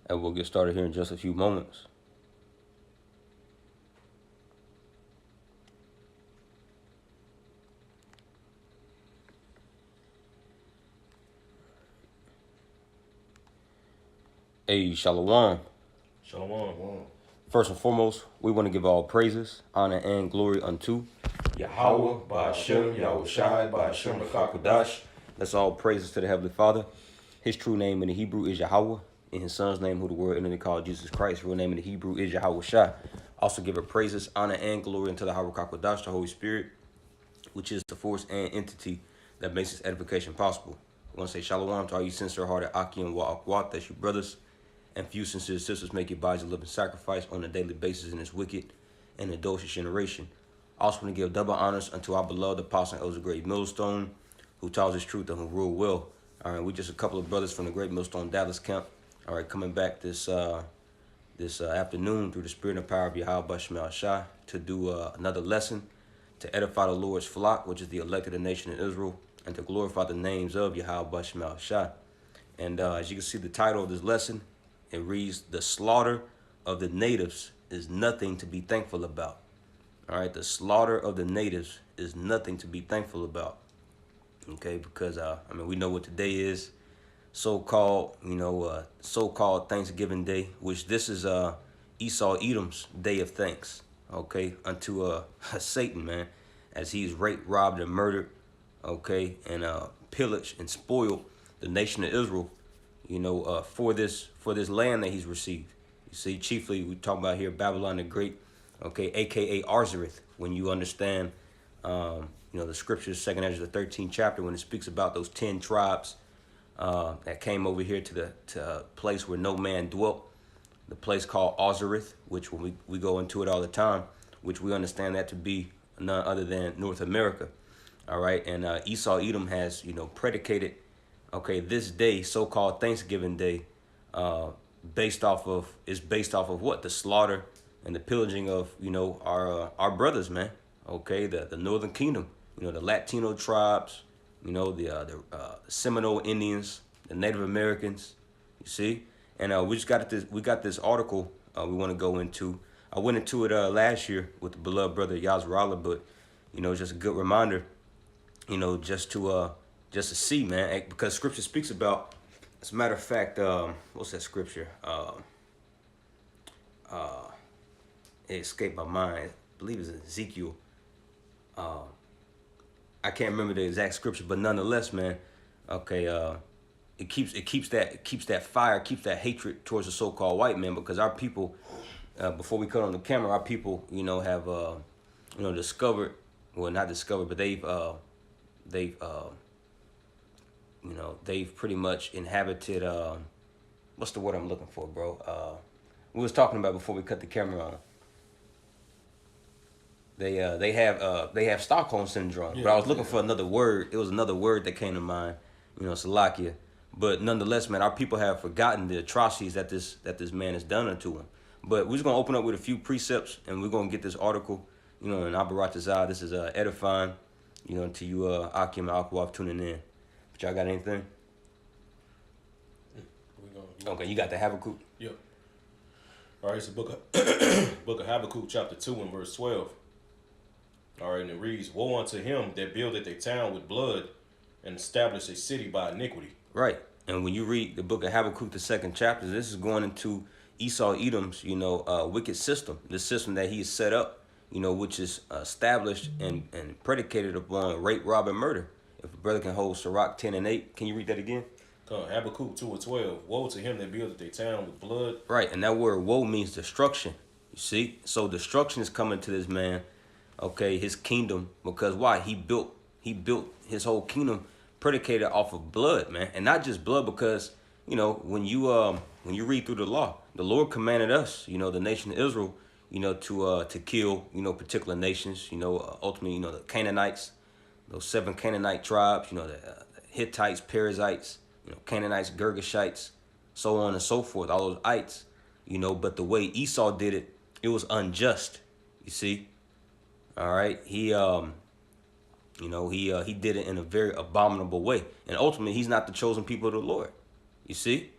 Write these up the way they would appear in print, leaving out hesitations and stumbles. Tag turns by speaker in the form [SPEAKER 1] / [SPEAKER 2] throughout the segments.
[SPEAKER 1] and we'll get started here in just a few moments. Hey, Shalom.
[SPEAKER 2] Shalom.
[SPEAKER 1] First and foremost, we want to give all praises, honor, and glory unto
[SPEAKER 2] Yahweh, Ba'ashem, Yahushai, Ba'ashem, Rakakwadash.
[SPEAKER 1] That's all praises to the Heavenly Father. His true name in the Hebrew is Yahweh. In his son's name, who the word entity called Jesus Christ, real name in the Hebrew is Yahweh Shai. Also give it praises, honor, and glory unto the Rakakwadash, the Holy Spirit, which is the force and entity that makes this edification possible. We want to say Shalom to all you sincere-hearted Aki and Wa'akwat, that's your brothers, and few sincere sisters make your bodies a living sacrifice on a daily basis in this wicked and adulterous generation. Also want to give double honors unto our beloved apostle Elder Great Millstone, who tells us truth and who rule well. All right, we just a couple of brothers from the Great Millstone Dallas camp. All right, coming back this afternoon through the spirit and power of Yahweh Shemel Shai to do another lesson to edify the Lord's flock, which is the elected nation of Israel, and to glorify the names of Yahweh Shemel Shai. And as you can see, the title of this lesson, it reads, "The slaughter of the natives is nothing to be thankful about." All right, the slaughter of the natives is nothing to be thankful about. Okay, because we know what today is, so-called Thanksgiving Day, which this is Esau Edom's day of thanks. Okay, unto Satan, man, as he's raped, robbed, and murdered. Okay, and pillaged and spoiled the nation of Israel. For this land that he's received. You see, chiefly we talk about here Babylon the Great, okay, aka Arzareth. When you understand, the scriptures, 2nd Ezra, the 13th chapter, when it speaks about those 10 tribes that came over here to a place where no man dwelt, the place called Arzareth, which when we go into it all the time, which we understand that to be none other than North America. All right, and Esau Edom has predicated, okay, this day, so-called Thanksgiving Day, based off of what? The slaughter and the pillaging of our brothers, man. Okay, the Northern Kingdom, the Latino tribes, the Seminole Indians, the Native Americans. You see, and we got this article we want to go into. I went into it last year with the beloved brother Yazrallah, but it's just a good reminder, just to see, man, because scripture speaks about, as a matter of fact, what's that scripture? It escaped my mind. I believe it's Ezekiel. I can't remember the exact scripture, but nonetheless, man, okay, it keeps that fire, keeps that hatred towards the so-called white man, because our people, before we cut on the camera, our people, have discovered, well, not discovered, but they've pretty much inhabited, what's the word I'm looking for, bro? We was talking about before we cut the camera on. They have Stockholm syndrome, but I was looking for another word. It was another word that came to mind, Slovakia. But nonetheless, man, our people have forgotten the atrocities that this man has done unto them. But we're just gonna open up with a few precepts, and we're gonna get this article, in Abaratazah. This is edifying, to you, Akim and Akwaf tuning in. But y'all got anything? Okay, you got the Habakkuk?
[SPEAKER 2] Yep. All right, it's the book of Habakkuk, chapter 2 and verse 12. All right, and it reads, "Woe unto him that buildeth a town with blood and establish a city by iniquity."
[SPEAKER 1] Right. And when you read the book of Habakkuk, the 2nd chapter, this is going into Esau Edom's, wicked system, the system that he has set up, which is established and predicated upon rape, rob, and murder. If a brother can hold Sirach 10 and 8, can you read that again?
[SPEAKER 2] Habakkuk 2 and 12. "Woe to him that buildeth a town with blood."
[SPEAKER 1] Right, and that word woe means destruction. You see? So destruction is coming to this man, okay, his kingdom, because why? He built his whole kingdom predicated off of blood, man. And not just blood, because, when you read through the law, the Lord commanded us, the nation of Israel, to kill, particular nations, ultimately, the Canaanites, those 7 Canaanite tribes, the Hittites, Perizzites, Canaanites, Girgashites, so on and so forth, all those ites, but the way Esau did it, it was unjust, you see. All right, he did it in a very abominable way, and ultimately, he's not the chosen people of the Lord, you see.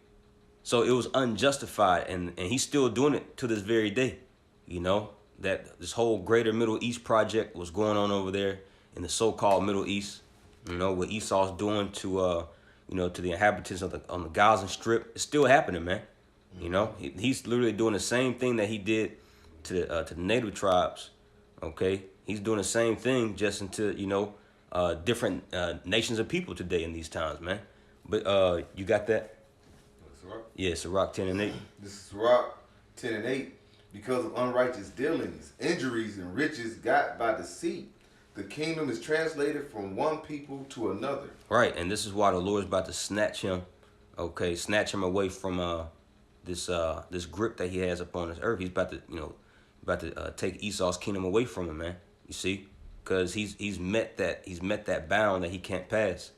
[SPEAKER 1] So it was unjustified, and he's still doing it to this very day. You know, that this whole Greater Middle East project was going on over there in the so-called Middle East. You know, what Esau's doing to to the inhabitants of on the Gaza Strip, it's still happening, man. You know, he's literally doing the same thing that he did to the native tribes. Okay, he's doing the same thing just into different nations of people today in these times, man. But you got that? Yeah, Sirach 10:8.
[SPEAKER 3] This is Sirach 10:8. Because of unrighteous dealings, injuries, and riches got by deceit, the kingdom is translated from one people to another.
[SPEAKER 1] Right, and this is why the Lord's about to snatch him away from this grip that he has upon this earth. He's about to take Esau's kingdom away from him, man. You see, because he's met that bound that he can't pass.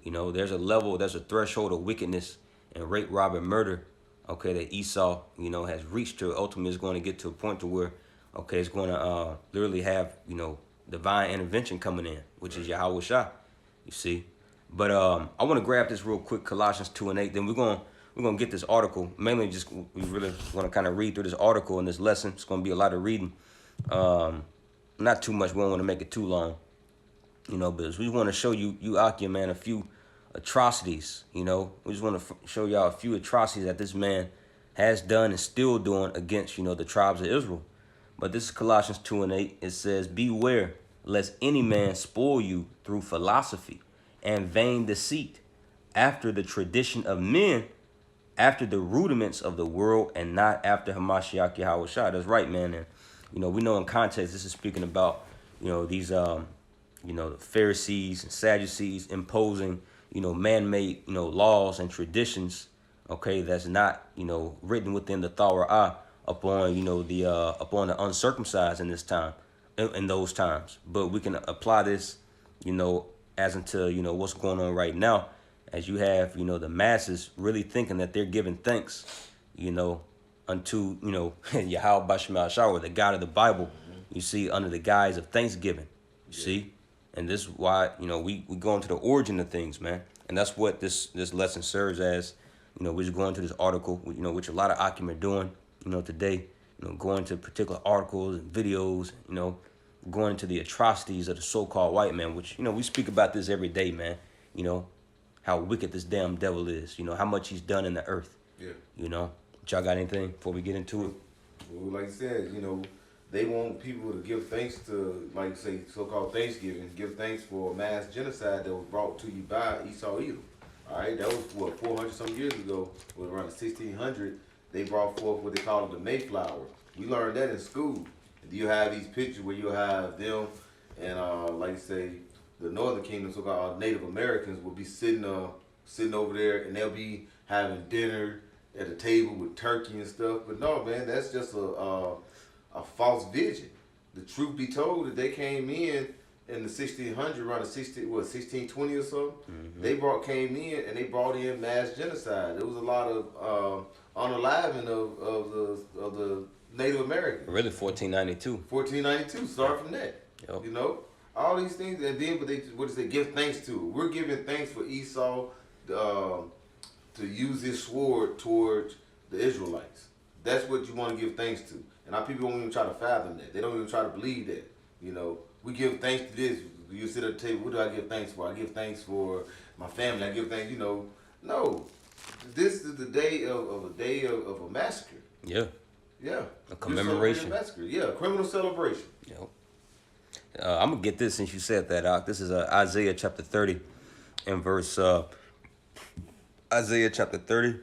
[SPEAKER 1] You know, there's a threshold of wickedness and rape, rob, and murder, okay, that Esau, has reached to. Ultimately is going to get to a point to where, okay, it's going to literally have, divine intervention coming in, which is Yahweh Shah, you see. But I want to grab this real quick, Colossians 2:8. Then we're gonna get this article. Mainly just we really want to kind of read through this article in this lesson. It's going to be a lot of reading. Not too much. We don't want to make it too long, but we want to show you Akia, man, a few atrocities. We just want to show y'all a few atrocities that this man has done and still doing against the tribes of Israel. But this is Colossians 2:8. It says, beware lest any man spoil you through philosophy and vain deceit, after the tradition of men, after the rudiments of the world, and not after Hamashiach Yahweh Shah. That's right, man. And we know in context this is speaking about these the Pharisees and Sadducees imposing man-made, laws and traditions, okay, that's not, written within the Torah upon, upon the uncircumcised in this time, in those times. But we can apply this, as into, what's going on right now, as you have, the masses really thinking that they're giving thanks, unto, Yahweh Bashim Ashar, the God of the Bible, you see, under the guise of thanksgiving, you see. And this is why, we go into the origin of things, man. And that's what this lesson serves as. We're just going to this article, which a lot of Akim are doing, today, going to particular articles and videos, going into the atrocities of the so-called white man, which, we speak about this every day, man. How wicked this damn devil is, how much he's done in the earth.
[SPEAKER 3] Yeah.
[SPEAKER 1] Y'all got anything before we get into it?
[SPEAKER 3] Well, like you said, they want people to give thanks to, like you say, so-called Thanksgiving, give thanks for a mass genocide that was brought to you by Esau Edom. All right, that was, 400-some years ago, it was around 1600, they brought forth what they call the Mayflower. We learned that in school. You have these pictures where you have them and, like you say, the Northern Kingdom, so-called Native Americans, will be sitting over there, and they'll be having dinner at a table with turkey and stuff. But no, man, that's just a false vision. The truth be told, that they came in the 1600s, around the 1620 or so. Mm-hmm. They came in and they brought in mass genocide. There was a lot of unaliving of the Native Americans.
[SPEAKER 1] Really, 1492.
[SPEAKER 3] 1492. Start from that.
[SPEAKER 1] Yep.
[SPEAKER 3] All these things, and then what does they give thanks to? We're giving thanks for Esau to use his sword towards the Israelites. That's what you want to give thanks to. And our people don't even try to fathom that. They don't even try to believe that. We give thanks to this. You sit at the table, what do I give thanks for? I give thanks for my family. I give thanks, No. This is the day of a massacre.
[SPEAKER 1] Yeah.
[SPEAKER 3] Yeah.
[SPEAKER 1] A commemoration.
[SPEAKER 3] A massacre. Yeah, a criminal celebration.
[SPEAKER 1] Yep. I'm going to get this since you said that, Doc. This is Isaiah chapter 30 and verse... Isaiah chapter 30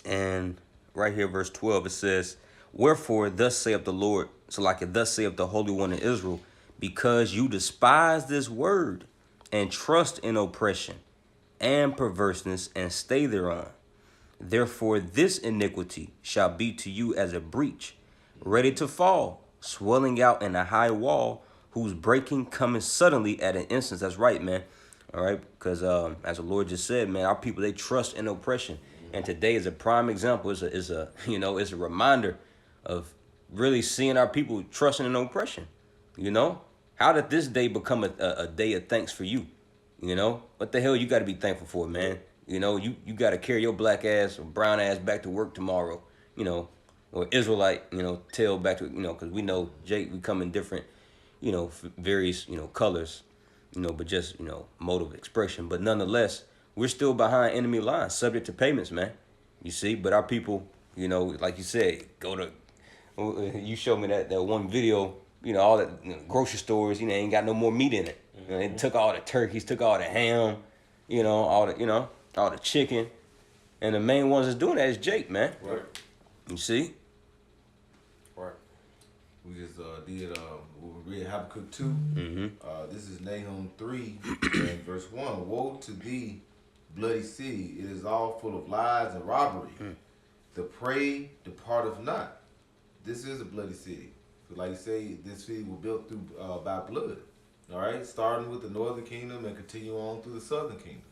[SPEAKER 1] and right here verse 12, it says, wherefore thus saith the Lord, so like it thus saith the Holy One of Israel, because you despise this word and trust in oppression and perverseness and stay thereon. Therefore this iniquity shall be to you as a breach, ready to fall, swelling out in a high wall, whose breaking cometh suddenly at an instant. That's right, man. All right, because as the Lord just said, man, our people, they trust in oppression, and today is a prime example. Is a reminder of really seeing our people trusting in oppression. How did this day become a day of thanks for you? What the hell you got to be thankful for, man? You know, you got to carry your black ass or brown ass back to work tomorrow. You know, or Israelite, you know, tail back to, you know, because we know Jake, we come in different, you know, various, you know, colors, you know, but just, you know, mode of expression. But nonetheless, we're still behind enemy lines, subject to payments, man. You see, but our people, you know, like you said, go to, you showed me that one video, you know, all the grocery stores, you know, ain't got no more meat in it. You know, they took all the turkeys, took all the ham, you know, all the chicken. And the main ones that's doing that is Jake, man.
[SPEAKER 2] Right.
[SPEAKER 1] You see?
[SPEAKER 2] Right.
[SPEAKER 3] We just did we read Habakkuk 2. This is Nahum 3 and verse 1. Woe to thee, bloody city! It is all full of lies and robbery. The prey departeth not. This is a bloody city. So like you say, this city was built through by blood. All right, starting with the northern kingdom and continue on through the southern kingdom.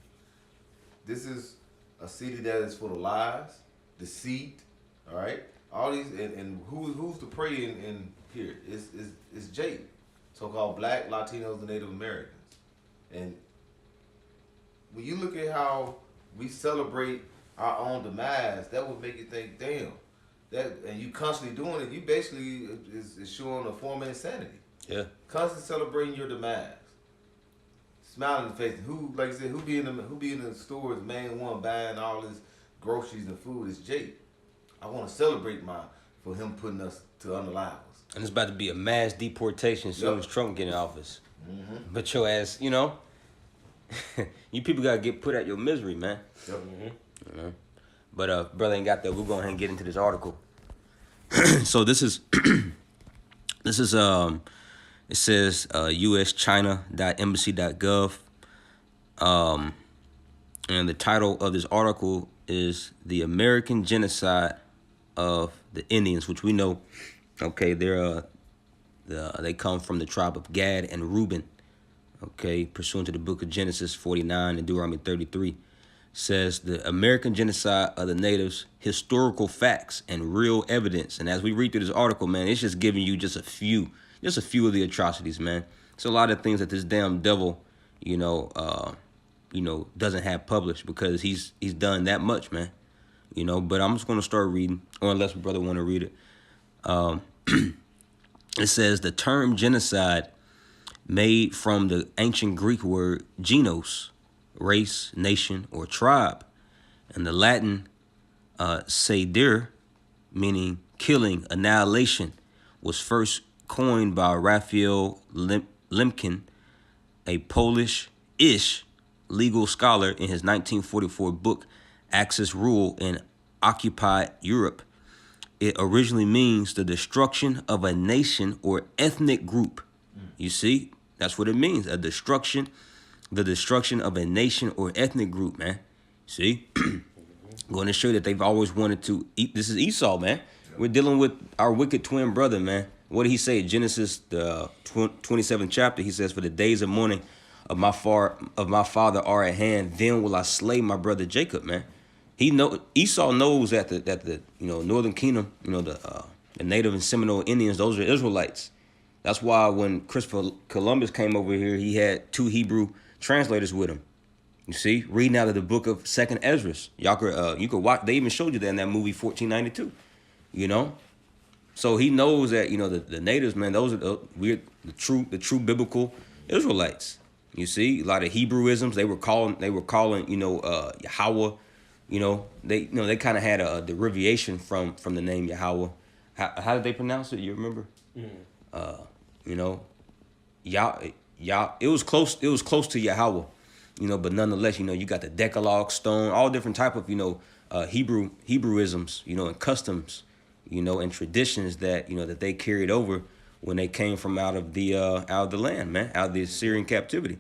[SPEAKER 3] This is a city that is full of lies, deceit. All right, all these and who's the prey in here? It's Jake, so-called Black, Latinos, and Native Americans. And when you look at how we celebrate our own demise, that would make you think, damn, that and you constantly doing it, you basically is showing a form of insanity.
[SPEAKER 1] Yeah.
[SPEAKER 3] Constantly celebrating your demise. Smiling in the face. Who, like I said, who be in the stores, main one buying all this groceries and food is Jake. I want to celebrate for him putting us to unalive us.
[SPEAKER 1] And it's about to be a mass deportation as soon as Trump get in office. But your ass, you know, you people gotta get put out your misery, man.
[SPEAKER 3] Yep.
[SPEAKER 1] You know? But brother ain't got that. We're going ahead and get into this article. So this is it says uschina.embassy.gov. And the title of this article is The American Genocide of the Indians, which we know, okay, they come from the tribe of Gad and Reuben, okay, pursuant to the book of Genesis 49 and Deuteronomy 33. Says the American genocide of the natives, historical facts and real evidence. And as we read through this article, man, it's just giving you just a few of the atrocities, man. It's a lot of things that this damn devil, doesn't have published because he's done that much, man. You know, but I'm just gonna start reading, or unless my brother want to read it. It says the term genocide, made from the ancient Greek word genos, race, nation, or tribe, and the Latin sedere, meaning killing, annihilation, was first coined by Raphael Lemkin, a Polish-ish legal scholar, in his 1944 book Axis Rule in Occupied Europe. It originally means the destruction of a nation or ethnic group. You see, that's what it means, the destruction of a nation or ethnic group, man. See? Going to show you that they've always wanted to eat. This is Esau, man. We're dealing with our wicked twin brother, man. What did he say? Genesis, the 27th chapter, he says, for the days of mourning of my father are at hand, then will I slay my brother Jacob, man. Esau knows that the northern kingdom, the native and Seminole Indians, those are Israelites. That's why when Christopher Columbus came over here, he had 2 Hebrew translators with him. You see, reading out of the book of 2nd Ezra. You could watch. They even showed you that in that movie 1492. You know, so he knows that the natives, man. Those are we're the true biblical Israelites. You see, a lot of Hebrewisms. They were calling Yahweh. They kind of had a derivation from the name Yahweh. How did they pronounce it? You remember? It was close to Yahweh, but nonetheless, you got the Decalogue stone, all different type of, Hebrewisms, and customs, and traditions that, that they carried over when they came from out of the land, man, out of the Assyrian captivity.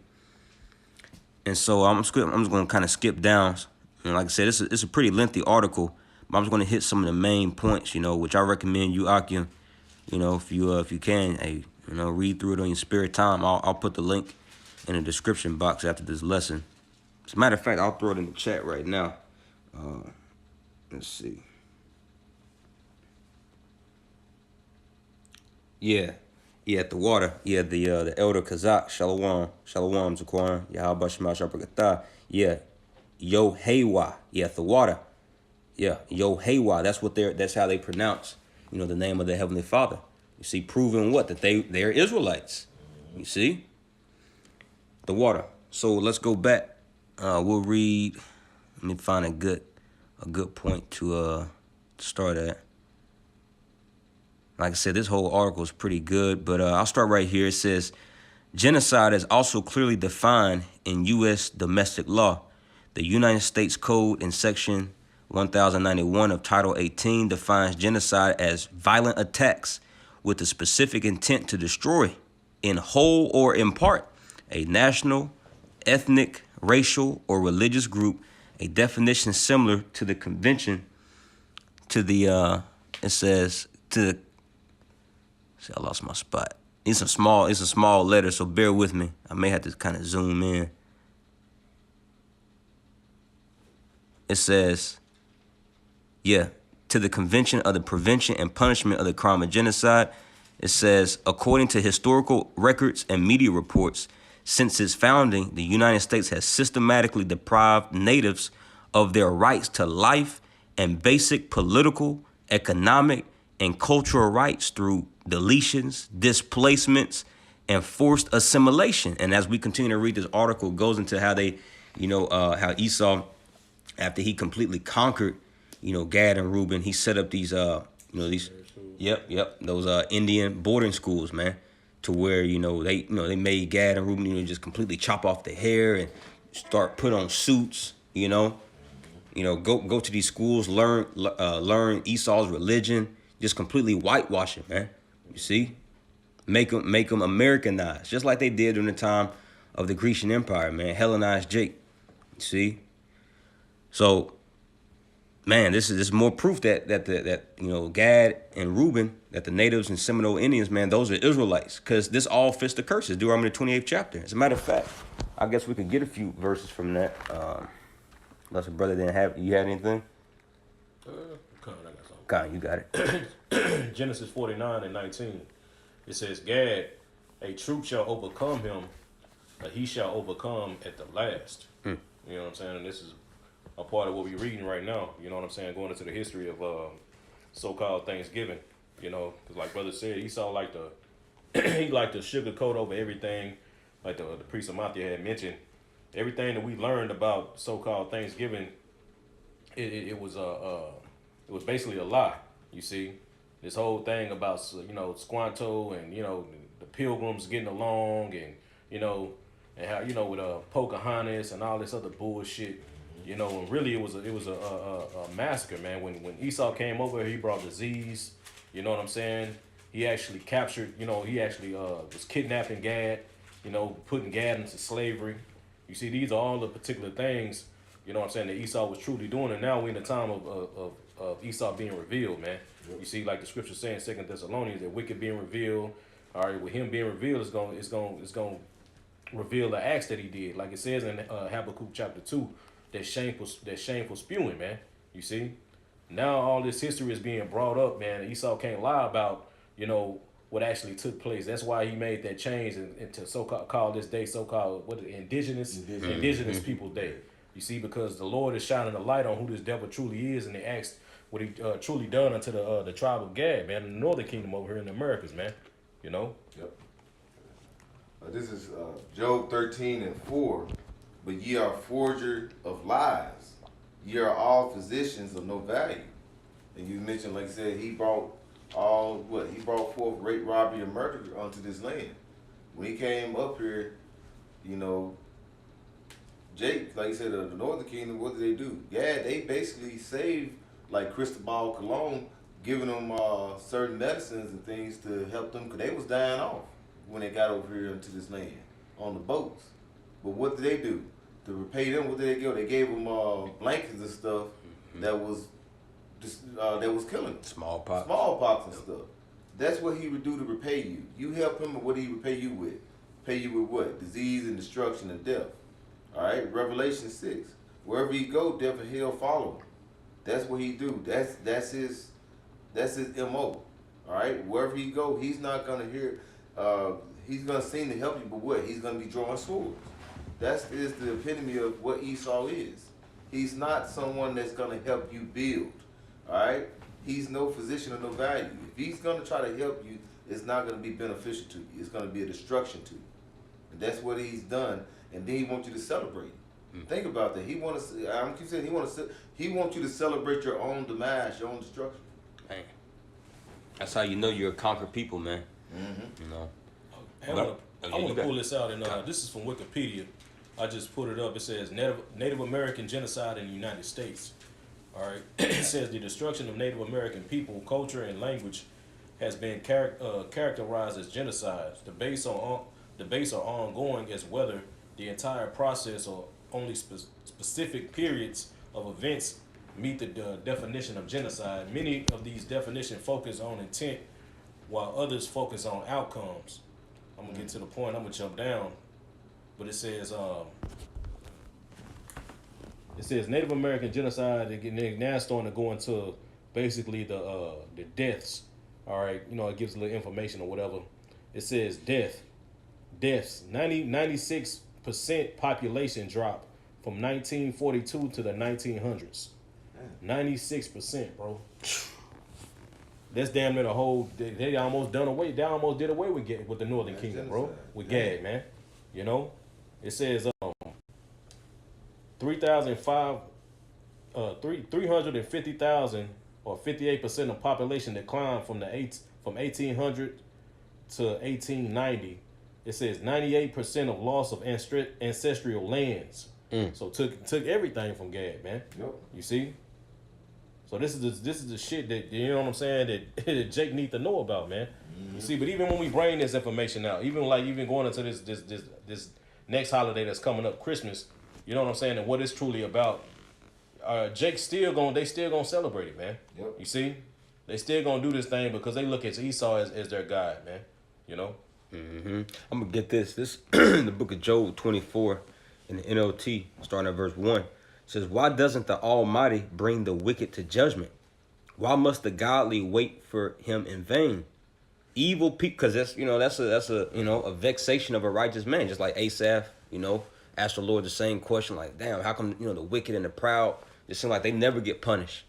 [SPEAKER 1] And so I'm just going to kind of skip down. And like I said, it's a pretty lengthy article, but I'm just going to hit some of the main points, which I recommend you, Akim, if you can, hey, read through it on your spare time. I'll put the link in the description box after this lesson. As a matter of fact, I'll throw it in the chat right now. Let's see. Yeah, at the water. Yeah, the elder Kazak, Shalom, Zaquan, Yahweh Shema Shabrakatah. Yeah, Yohewa. Yeah, the water. Yeah, Yohewa. That's how they pronounce, the name of the Heavenly Father. You see, proving what? That they're Israelites. You see? The water. So let's go back. We'll read. Let me find a good point to start at. Like I said, this whole article is pretty good, but I'll start right here. It says, genocide is also clearly defined in U.S. domestic law. The United States Code in Section 1091 of Title 18 defines genocide as violent attacks with the specific intent to destroy, in whole or in part, a national, ethnic, racial, or religious group, a definition similar to the convention it says to the, see, I lost my spot. It's a small letter, so bear with me. I may have to kind of zoom in. It says, to the Convention of the Prevention and Punishment of the Crime of Genocide. It says, according to historical records and media reports, since its founding, the United States has systematically deprived natives of their rights to life and basic political, economic, and cultural rights through deletions, displacements, and forced assimilation. And as we continue to read this article, it goes into how they, how Esau, after he completely conquered, Gad and Reuben, he set up these, those Indian boarding schools, man, to where, they made Gad and Reuben, just completely chop off the hair and start put on suits, go to these schools, learn Esau's religion, just completely whitewash it, man. You see, make them Americanized, just like they did during the time of the Grecian Empire, man. Hellenized Jake. You see, so, man, this is more proof that Gad and Reuben, that the natives and Seminole Indians, man, those are Israelites, because this all fits the curses. Deuteronomy 28th chapter. As a matter of fact, I guess we could get a few verses from that. Unless a brother didn't have, you had anything?
[SPEAKER 2] I got something.
[SPEAKER 1] God, you got
[SPEAKER 2] it. Genesis 49:19. It says, Gad, a troop shall overcome him, but he shall overcome at the last. You know what I'm saying? And this is a part of what we're reading right now. You know what I'm saying? Going into the history of so-called Thanksgiving. Because like brother said, Esau liked to he liked to sugarcoat over everything. Like the priest of Matthew had mentioned, everything that we learned about so-called Thanksgiving, it was basically a lie. You see, this whole thing about Squanto and the Pilgrims getting along and and how with Pocahontas and all this other bullshit. And really it was a massacre, man. When Esau came over, he brought disease. You know what I'm saying? He actually captured. He actually was kidnapping Gad. Putting Gad into slavery. You see, these are all the particular things, what I'm saying, that Esau was truly doing. And now we're in the time of Esau being revealed, man. Yep. You see, like the scripture saying, 2 Thessalonians, that wicked being revealed. All right, with him being revealed, it's going to reveal the acts that he did. Like it says in Habakkuk chapter 2, that shameful spewing, man. You see? Now all this history is being brought up, man. Esau can't lie about, what actually took place. That's why he made that change and to call this day so-called Indigenous Peoples Day. You see, because the Lord is shining a light on who this devil truly is, and they asked what he truly done unto the tribe of Gad, man, in the northern kingdom over here in the Americas, man. Yep.
[SPEAKER 3] This is Job 13:4. But ye are forger of lies. Ye are all physicians of no value. And you mentioned, like I said, he brought forth rape, robbery, and murder onto this land. When he came up here, Jake, like you said, the Northern Kingdom, what did they do? Yeah, they basically saved, like Cristobal Colon, giving them certain medicines and things to help them, because they was dying off when they got over here into this land on the boats. But what did they do? To repay them, what did they give? They gave them blankets and stuff that was killing them. Smallpox and stuff. That's what he would do to repay you. You help him, and what he repay you with? Pay you with what? Disease and destruction and death. All right, Revelation 6. Wherever he go, death and hell follow him. That's what he do. That's his MO. All right, wherever he go, he's not gonna hear. He's gonna seem to help you, but what? He's gonna be drawing swords. That is the epitome of what Esau is. He's not someone that's gonna help you build. All right. He's no physician of no value. If he's gonna try to help you, it's not gonna be beneficial to you. It's gonna be a destruction to you. And that's what he's done. And then he wants you to celebrate. Think about that. He wants. I'm keep saying he wants. He wants you to celebrate your own demise, your own destruction.
[SPEAKER 1] Man, that's how you know you're a conquered people, man. You know.
[SPEAKER 2] I want to pull this out, and this is from Wikipedia. I just put it up. It says Native American genocide in the United States. All right. It says the destruction of Native American people, culture, and language has been characterized as genocide. Debates are ongoing as whether the entire process or only specific periods of events meet the definition of genocide. Many of these definitions focus on intent, while others focus on outcomes. I'm gonna get to the point. I'm gonna jump down, but it says Native American genocide. They're now starting to go into basically the deaths. All right, you know, it gives a little information or whatever. It says deaths. 96% population drop from 1942 to the 1900s. 96%, bro. That's damn near the whole. They almost done away. They almost did away with the Northern Kingdom, bro. With Gad, man. You know, it says 350,000 or 58% of population declined from 1800 to 1890. It says 98% of loss of ancestral lands. So took everything from Gad, man.
[SPEAKER 3] Yep.
[SPEAKER 2] You see. So this is the shit that, you know what I'm saying, that Jake need to know about, man. You see, but even when we bring this information out, even going into this next holiday that's coming up, Christmas, you know what I'm saying, and what it's truly about, Jake's still gonna celebrate it, man.
[SPEAKER 3] Yep.
[SPEAKER 2] You see, they still gonna do this thing because they look at Esau as their guide, man. You know.
[SPEAKER 1] I'm gonna get this. This in the book of Job 24 in the NLT, starting at verse 1. Says, why doesn't the Almighty bring the wicked to judgment? Why must the godly wait for him in vain? Evil people, because that's a vexation of a righteous man, just like Asaph, asked the Lord the same question, like, damn, how come the wicked and the proud, it seems like they never get punished,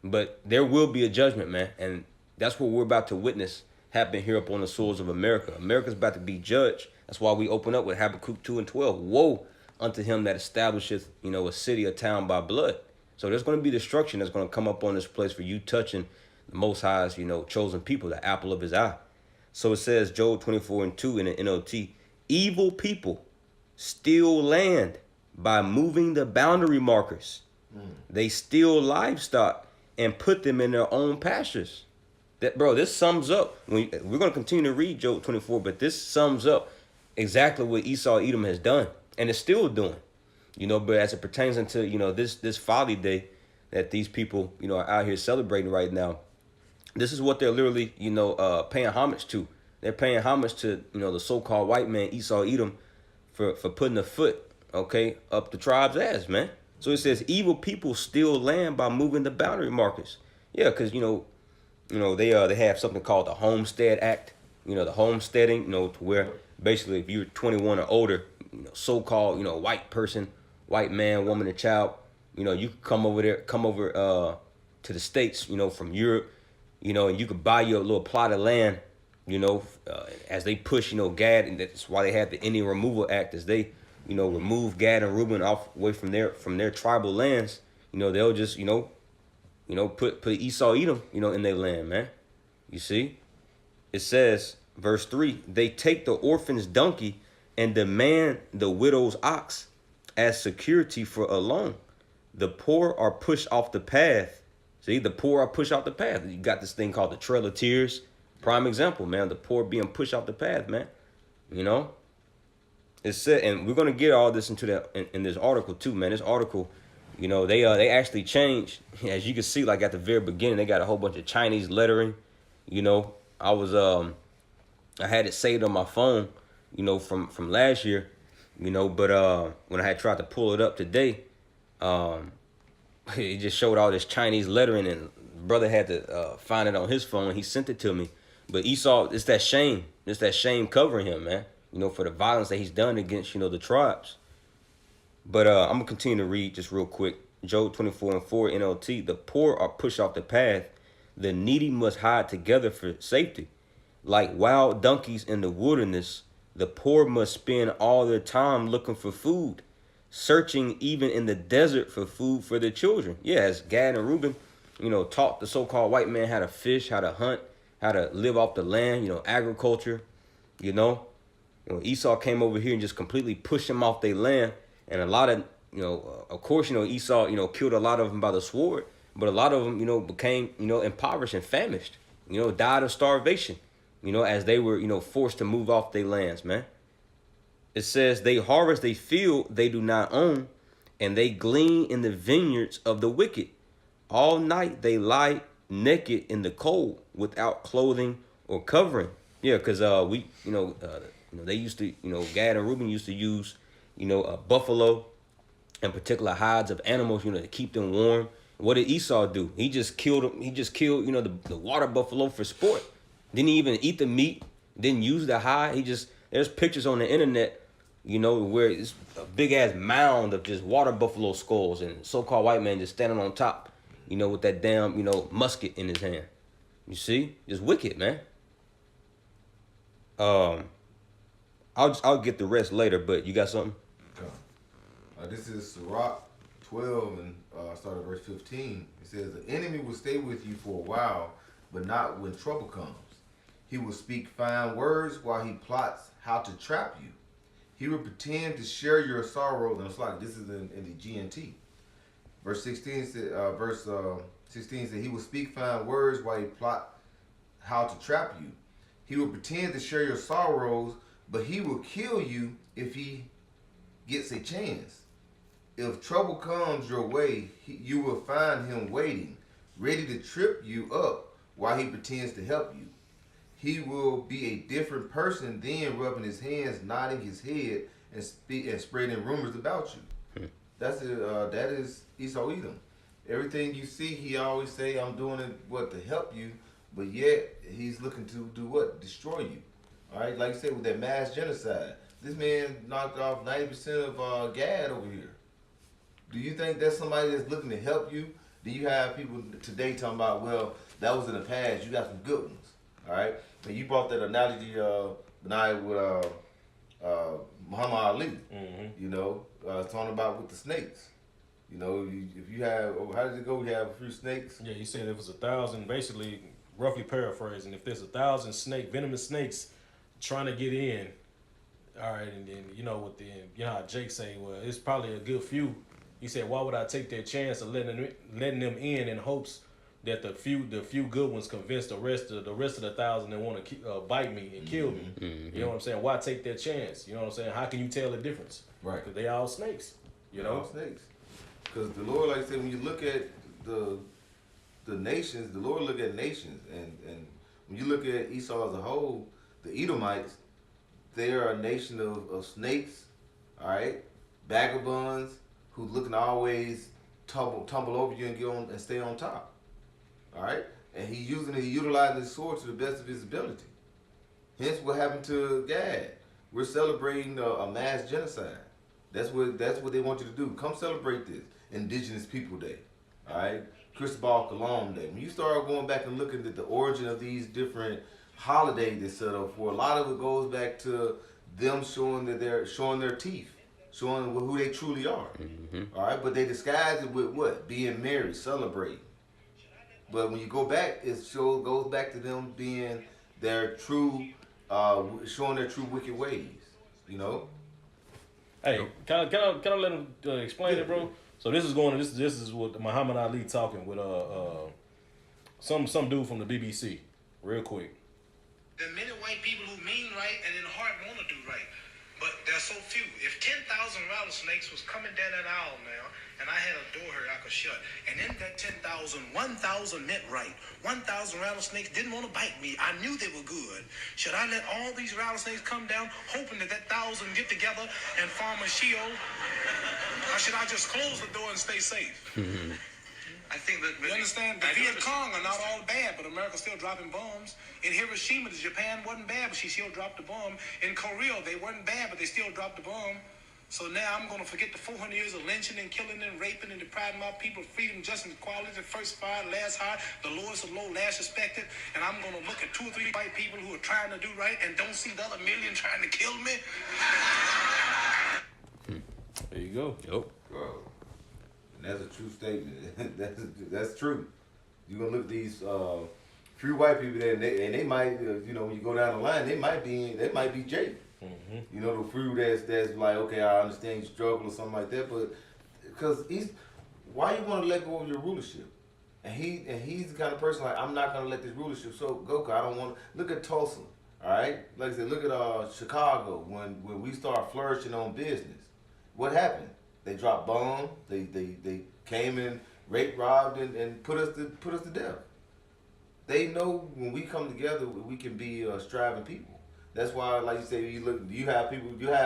[SPEAKER 1] But there will be a judgment, man, and that's what we're about to witness happen here up on the soils of America. America's about to be judged. That's why we open up with Habakkuk 2:12. Woe unto him that establisheth, a city or town by blood. So there's going to be destruction that's going to come up on this place for you touching the Most High's, chosen people, the apple of his eye. So it says, Job 24:2 in the NLT, evil people steal land by moving the boundary markers. They steal livestock and put them in their own pastures. This sums up, we're going to continue to read Job 24, but this sums up exactly what Esau Edom has done. And it's still doing, but as it pertains into, this folly day that these people, are out here celebrating right now, this is what they're literally, paying homage to. They're paying homage to, the so-called white man, Esau Edom, for putting a foot, up the tribe's ass, man. So it says evil people steal land by moving the boundary markers. Yeah, because, they have something called the Homestead Act, the homesteading, to where basically if you're 21 or older, so-called, white person, white man, woman, and child, you could come over to the States, from Europe, and you could buy your little plot of land, as they push, Gad, and that's why they have the Indian Removal Act, as they, remove Gad and Reuben away from their tribal lands, they'll just, put Esau Edom, in their land, man. You see? It says, verse 3, they take the orphan's donkey and demand the widow's ox as security for a loan. The poor are pushed off the path. See, the poor are pushed off the path. You got this thing called the Trail of Tears. Prime example, man. The poor being pushed off the path, man. It said, and we're gonna get all this into in this article too, man. This article, they actually changed, as you can see, like at the very beginning, they got a whole bunch of Chinese lettering. I had it saved on my phone, from last year, but when I had tried to pull it up today, it just showed all this Chinese lettering, and brother had to find it on his phone. He sent it to me. But Esau, it's that shame covering him, man, for the violence that he's done against, the tribes. But I'm gonna continue to read just real quick. Job 24:4 NLT. The poor are pushed off the path. The needy must hide together for safety. Like wild donkeys in the wilderness, the poor must spend all their time looking for food, searching even in the desert for food for their children. Yeah, as Gad and Reuben, taught the so-called white man how to fish, how to hunt, how to live off the land, agriculture, you know. Esau came over here and just completely pushed them off their land. And a lot of, of course, Esau, killed a lot of them by the sword. But a lot of them, became, impoverished and famished, died of starvation, as they were, forced to move off their lands, man. It says they harvest a field they do not own, and they glean in the vineyards of the wicked. All night they lie naked in the cold without clothing or covering. Yeah, because they used to, Gad and Reuben used to use, buffalo and particular hides of animals, to keep them warm. What did Esau do? He just killed them. He just killed, the water buffalo for sport. Didn't even eat the meat. Didn't use the hide. There's pictures on the internet, where it's a big ass mound of just water buffalo skulls and so-called white man just standing on top, with that damn, musket in his hand. You see? Just wicked, man. I'll get the rest later, but you got something?
[SPEAKER 3] This is SLAUGHT 12 and start at verse 15. It says, the enemy will stay with you for a while, but not when trouble comes. He will speak fine words while he plots how to trap you. He will pretend to share your sorrows. And it's like this is in the GNT. Verse 16 said, he will speak fine words while he plot how to trap you. He will pretend to share your sorrows, but he will kill you if he gets a chance. If trouble comes your way, you will find him waiting, ready to trip you up while he pretends to help you. He will be a different person then, rubbing his hands, nodding his head, and spreading rumors about you. That is Esau Edom. Everything you see, he always say, I'm doing it to help you, but yet he's looking to do what? Destroy you. All right, like you said, with that mass genocide, this man knocked off 90% of Gad over here. Do you think that's somebody that's looking to help you? Do you have people today talking about, well, that was in the past, you got some good ones, all right? And you brought that analogy tonight with Muhammad Ali, talking about with the snakes. If you have, how does it go? You have a few snakes?
[SPEAKER 2] Yeah, he said it was 1,000, basically, roughly paraphrasing, if there's 1,000 venomous snakes trying to get in, all right, and then, how Jake say, well, it's probably a good few. He said, why would I take that chance of letting them in hopes that the few good ones convince the rest of the 1,000 that want to bite me and kill me? Mm-hmm. You know what I'm saying? Why take that chance? You know what I'm saying? How can you tell the difference?
[SPEAKER 3] Right.
[SPEAKER 2] Because they all snakes.
[SPEAKER 3] All snakes. Because the Lord, like I said, when you look at the nations, the Lord look at nations, and when you look at Esau as a whole, the Edomites, they are a nation of snakes, all right, vagabonds, who's looking to always tumble over you and get on and stay on top. All right? And he's utilizing his sword to the best of his ability. Hence what happened to Gad. We're celebrating a mass genocide. That's what they want you to do. Come celebrate this. Indigenous People Day. All right? Cristobal Colon Day. When you start going back and looking at the origin of these different holidays they set up for, a lot of it goes back to them showing their teeth. Showing who they truly are. Mm-hmm. All right, but they disguise it with what? Being merry, celebrating. But when you go back, goes back to them being their true, showing their true wicked ways.
[SPEAKER 2] Hey, can I let him explain it, bro? So this is what Muhammad Ali talking with some dude from the BBC, real quick.
[SPEAKER 4] There are many white people who mean right and in heart want to do right. But there's so few. If 10,000 rattlesnakes was coming down that aisle now, and I had a door here I could shut, and in that 10,000, 1,000 meant right. 1,000 rattlesnakes didn't want to bite me. I knew they were good. Should I let all these rattlesnakes come down, hoping that 1,000 get together and form a shield? Or should I just close the door and stay safe? I think that... You understand? The Viet Cong are not all bad, but America's still dropping bombs. In Hiroshima, Japan wasn't bad, but she still dropped the bomb. In Korea, they weren't bad, but they still dropped the bomb. So now I'm going to forget the 400 years of lynching and killing and raping and depriving my people of freedom, justice, and equality, the first fired, last hired, the lowest of low, last respected. And I'm going to look at 2 or 3 white people who are trying to do right and don't see the other million trying to kill me.
[SPEAKER 2] There you go.
[SPEAKER 1] Yep.
[SPEAKER 3] Bro, and that's a true statement. that's true. You're gonna look at these few white people there, and they might, you know, when you go down the line, they might be Jake.
[SPEAKER 2] Mm-hmm.
[SPEAKER 3] You know, the few that's like, okay, I understand you struggle or something like that, but because why you want to let go of your rulership? And he's the kind of person like, I'm not gonna let this rulership go. I don't want to look at Tulsa. All right, like I said, look at Chicago when we start flourishing on business. What happened? They dropped bombs. They came in, raped, robbed, and put us to death. They know when we come together, we can be striving people. That's why, like you say, you have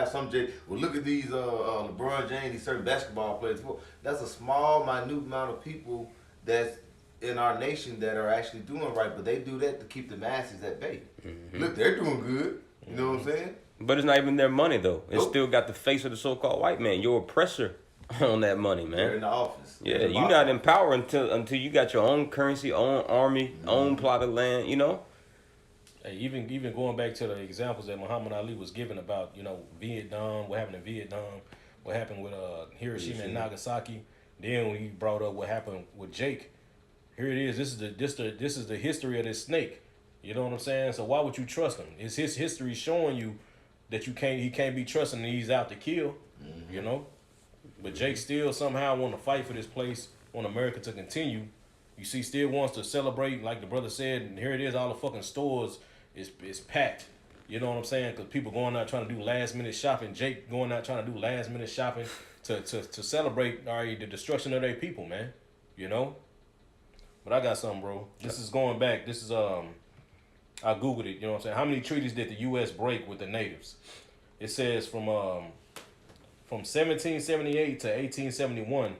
[SPEAKER 3] some well, look at these LeBron James, these certain basketball players. Well, that's a small, minute amount of people that's in our nation that are actually doing right, but they do that to keep the masses at bay. Mm-hmm. Look, they're doing good. You know what I'm saying?
[SPEAKER 1] But it's not even their money, though. It's
[SPEAKER 3] Nope.
[SPEAKER 1] still got the face of the so-called white man. Your oppressor on that money, man.
[SPEAKER 3] They're in the office.
[SPEAKER 1] Yeah, you're not in power until you got your own currency, own army, own plot of land, you know?
[SPEAKER 2] Hey, even going back to the examples that Muhammad Ali was giving about, you know, Vietnam, what happened in Vietnam, what happened with Hiroshima and Nagasaki. Then when he brought up what happened with Jake, here it is. This is the history of this snake. You know what I'm saying? So why would you trust him? It's his history showing you that he can't be trusted and he's out to kill. You know, but Jake still somehow want to fight for this place, want America to continue. You see, still wants to celebrate, like the brother said. And here it is, all the fucking stores is packed. You know what I'm saying? Because people going out trying to do last minute shopping. Jake going out trying to do last minute shopping to celebrate the destruction of their people, man. You know. But I got something, bro. This is going back. This is I Googled it, you know what I'm saying? How many treaties did the U.S. break with the natives? It says from 1778 to 1871,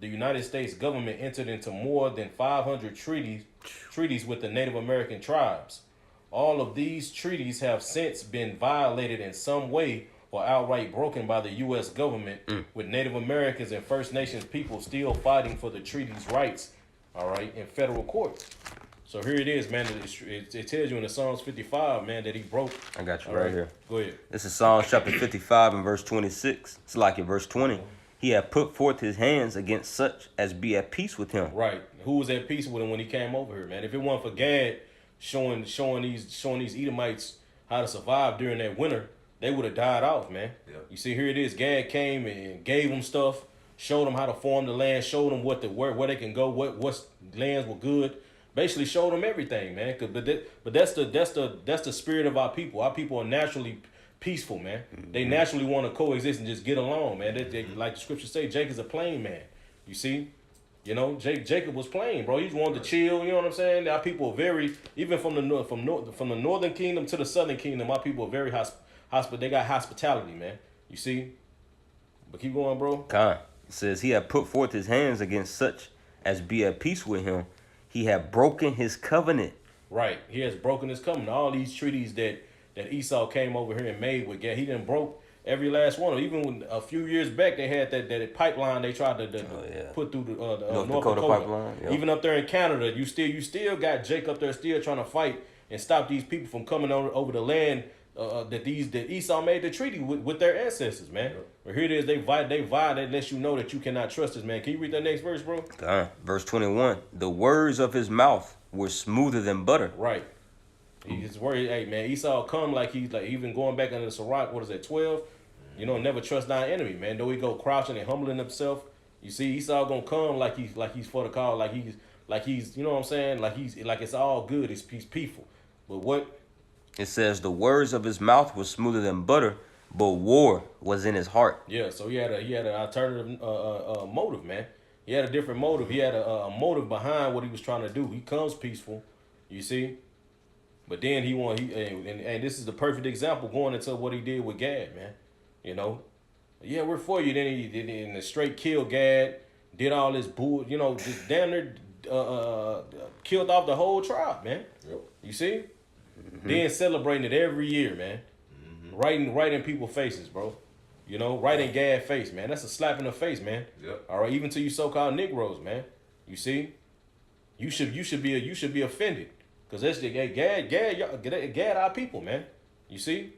[SPEAKER 2] the United States government entered into more than 500 treaties with the Native American tribes. All of these treaties have since been violated in some way or outright broken by the U.S. government, with Native Americans and First Nations people still fighting for the treaty's rights, all right, in federal courts. So here it is, man. It tells you in the Psalms 55, man, that he broke.
[SPEAKER 1] I got you right here.
[SPEAKER 2] Go ahead.
[SPEAKER 1] This is Psalms chapter 55 and verse 26. It's like in verse 20. He had put forth his hands against such as be at peace with him.
[SPEAKER 2] Right. Who was at peace with him when he came over here, man? If it wasn't for Gad showing these Edomites how to survive during that winter, they would have died off, man.
[SPEAKER 3] Yeah.
[SPEAKER 2] You see, here it is. Gad came and gave them stuff, showed them how to farm the land, showed them where they can go, what lands were good. Basically showed them everything, man. But that's the spirit of our people. Our people are naturally peaceful, man. Mm-hmm. They naturally want to coexist and just get along, man. They, like the scriptures say, Jake is a plain man. You see, you know, Jacob was plain, bro. He just wanted to chill. You know what I'm saying? Our people are very, even from the northern kingdom to the southern kingdom. Our people are very They got hospitality, man. You see. But keep going, bro.
[SPEAKER 1] It says he had put forth his hands against such as be at peace with him. He had broken his covenant.
[SPEAKER 2] Right. He has broken his covenant. All these treaties that Esau came over here and made with Gad, he done broke every last one. Even when a few years back they had that pipeline they tried to put through the North Dakota
[SPEAKER 1] pipeline. Yep.
[SPEAKER 2] Even up there in Canada, you still got Jake up there still trying to fight and stop these people from coming over the land that Esau made the treaty with their ancestors, man. Yep. But here it is, they violate, lets you know that you cannot trust this, man. Can you read that next verse, bro?
[SPEAKER 1] Verse 21. The words of his mouth were smoother than butter.
[SPEAKER 2] Right. He's worried, hey man, Esau come like he's like even going back under the Sirach, what is that, 12? You know, never trust thy enemy, man. Though he go crouching and humbling himself. You see, Esau gonna come like he's for the call, like he's you know what I'm saying? Like it's all good, he's peaceful. But what?
[SPEAKER 1] It says the words of his mouth were smoother than butter, but war was in his heart.
[SPEAKER 2] Yeah, so he had an alternative motive, man. He had a different motive. He had a motive behind what he was trying to do. He comes peaceful, you see. But then and this is the perfect example going into what he did with Gad, man. You know, yeah, we're for you. Then he in the straight killed Gad, did all this bull, you know, just damn near killed off the whole tribe, man.
[SPEAKER 3] Yep.
[SPEAKER 2] You see, then celebrating it every year, man. Right in people's faces, bro. You know, right in Gad's face, man. That's a slap in the face, man.
[SPEAKER 3] Yep.
[SPEAKER 2] All right, even to you so-called Negroes, man. You see, you should be offended, cause that's the Gad our people, man. You see,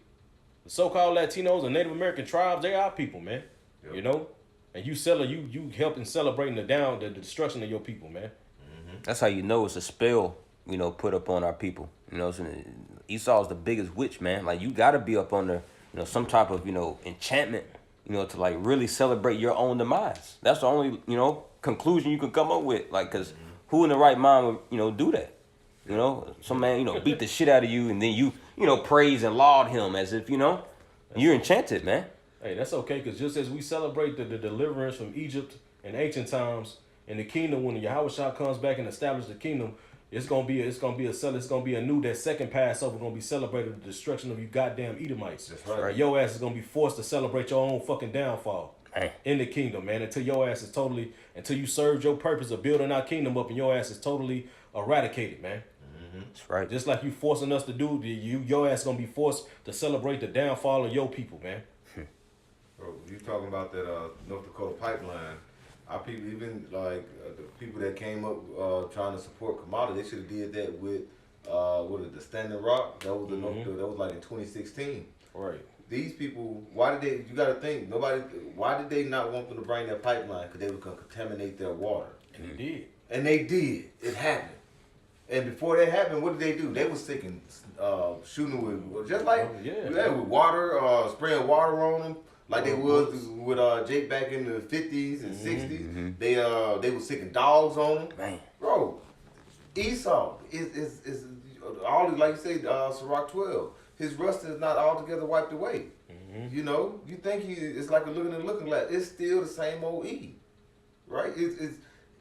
[SPEAKER 2] the so-called Latinos and Native American tribes, they our people, man.
[SPEAKER 3] Yep.
[SPEAKER 2] You know, and you helping celebrating the destruction of your people, man.
[SPEAKER 1] That's how you know it's a spell, you know, put up on our people. You know, so Esau's the biggest witch, man. Like, you got to be up under, you know, some type of, you know, enchantment, you know, to like really celebrate your own demise. That's the only, you know, conclusion you can come up with. Like, because who in the right mind would, you know, do that? You know, some man, you know, beat the shit out of you, and then you know, praise and laud him as if, you know, you're enchanted, man.
[SPEAKER 2] Hey, that's okay, because just as we celebrate the deliverance from Egypt in ancient times, in the kingdom, when Yahushua comes back and establishes the kingdom, it's gonna be a new, that second Passover gonna be celebrated, the destruction of you goddamn Edomites.
[SPEAKER 3] That's right.
[SPEAKER 2] Your ass is gonna be forced to celebrate your own fucking downfall in the kingdom, man. Until you served your purpose of building our kingdom up, and your ass is totally eradicated, man.
[SPEAKER 1] That's right.
[SPEAKER 2] Just like you forcing us to do, your ass gonna be forced to celebrate the downfall of your people, man.
[SPEAKER 3] Bro, you talking about that North Dakota pipeline? Our people, even like the people that came up trying to support Kamala, they should have did that with the Standing Rock. That was the North Dakota. That was like in 2016.
[SPEAKER 2] Right.
[SPEAKER 3] These people, why did they? You got to think. Why did they not want them to bring that pipeline? Because they were gonna contaminate their water.
[SPEAKER 2] And they did.
[SPEAKER 3] And they did. It happened. And before that happened, what did they do? They was sticking, shooting with just like with water, spraying water on them. Like they was with Jake back in the 50s and 60s. They was sicking dogs on them.
[SPEAKER 1] Man.
[SPEAKER 3] Bro, Esau is all like you say, Sirach 12. His rust is not altogether wiped away. You know, you think it's like a looking glass. It's still the same old E, right? It's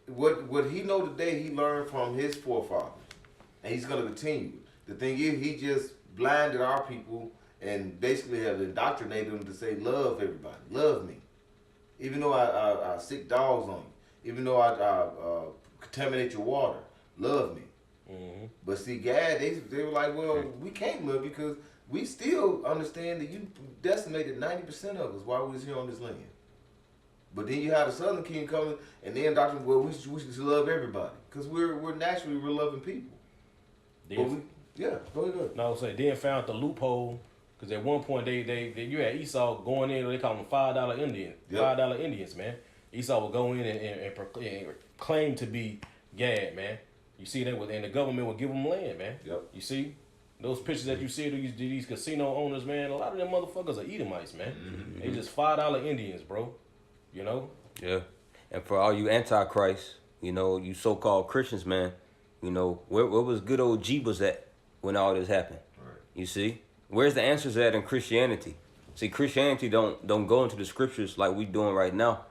[SPEAKER 3] what he know today. He learned from his forefathers, and he's gonna continue. The thing is, he just blinded our people and basically have indoctrinated them to say, love everybody, love me. Even though I sick dogs on you, even though I contaminate your water, love me. But see, Gad, they were like, well, we can't love you because we still understand that you decimated 90% of us while we was here on this land. But then you have the Southern King coming and they indoctrinate, well, we should love everybody because we're naturally loving people. Go ahead.
[SPEAKER 2] No, say then found the loophole. Because at one point, you had Esau going in, they call them $5 Indians. $5 Indians, man. Esau would go in and claim to be Gad, man. You see that, and the government would give them land, man.
[SPEAKER 3] Yep.
[SPEAKER 2] You see? Those pictures that you see of these casino owners, man, a lot of them motherfuckers are Edomites, man. They just $5 Indians, bro. You know?
[SPEAKER 1] Yeah. And for all you antichrist, you know, you so-called Christians, man, you know, where was good old Jeebus at when all this happened?
[SPEAKER 3] Right.
[SPEAKER 1] You see? Where's the answers at in Christianity? See, Christianity don't go into the scriptures like we doing right now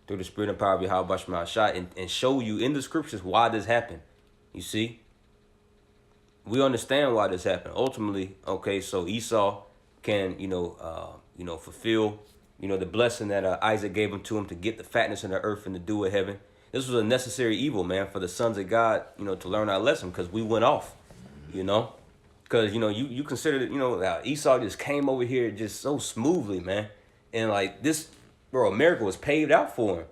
[SPEAKER 1] through the spirit and power of Yahweh Shai and show you in the scriptures why this happened. You see? We understand why this happened. Ultimately, okay, so Esau can, fulfill, the blessing that Isaac gave him to get the fatness in the earth and the dew of heaven. This was a necessary evil, man, for the sons of God, to learn our lesson because we went off, Because, you consider that, Esau just came over here just so smoothly, man. And, like, this, bro, America was paved out for him.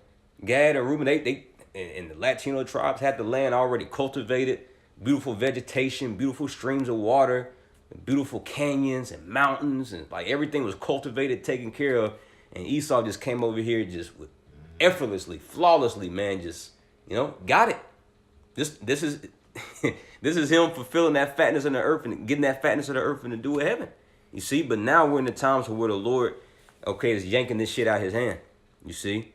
[SPEAKER 1] Gad and Reuben, they and the Latino tribes had the land already cultivated. Beautiful vegetation, beautiful streams of water, beautiful canyons and mountains. And, like, everything was cultivated, taken care of. And Esau just came over here just with effortlessly, flawlessly, man, just, got it. This is... This is him fulfilling that fatness in the earth and getting that fatness of the earth and the dew of heaven. You see? But now we're in the times where the Lord, is yanking this shit out his hand. You see?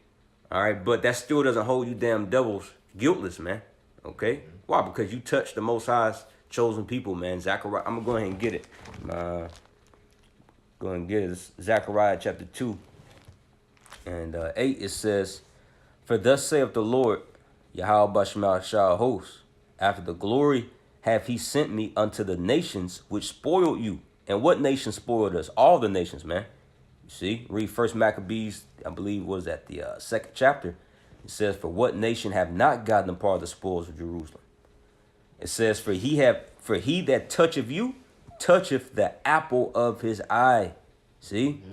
[SPEAKER 1] All right? But that still doesn't hold you damn devils guiltless, man. Okay? Why? Because you touched the Most High's chosen people, man. Zechariah. I'm going to go ahead and get it. Go ahead and get it. It's Zechariah chapter 2 and 8. It says, "For thus saith the Lord, Yahweh Shah hosts, after the glory hath he sent me unto the nations which spoiled you." And what nation spoiled us? All the nations, man. You see? Read 1 Maccabees, I believe, was at the 2nd chapter. It says, "For what nation have not gotten a part of the spoils of Jerusalem?" It says, For he that toucheth you, toucheth the apple of his eye. See?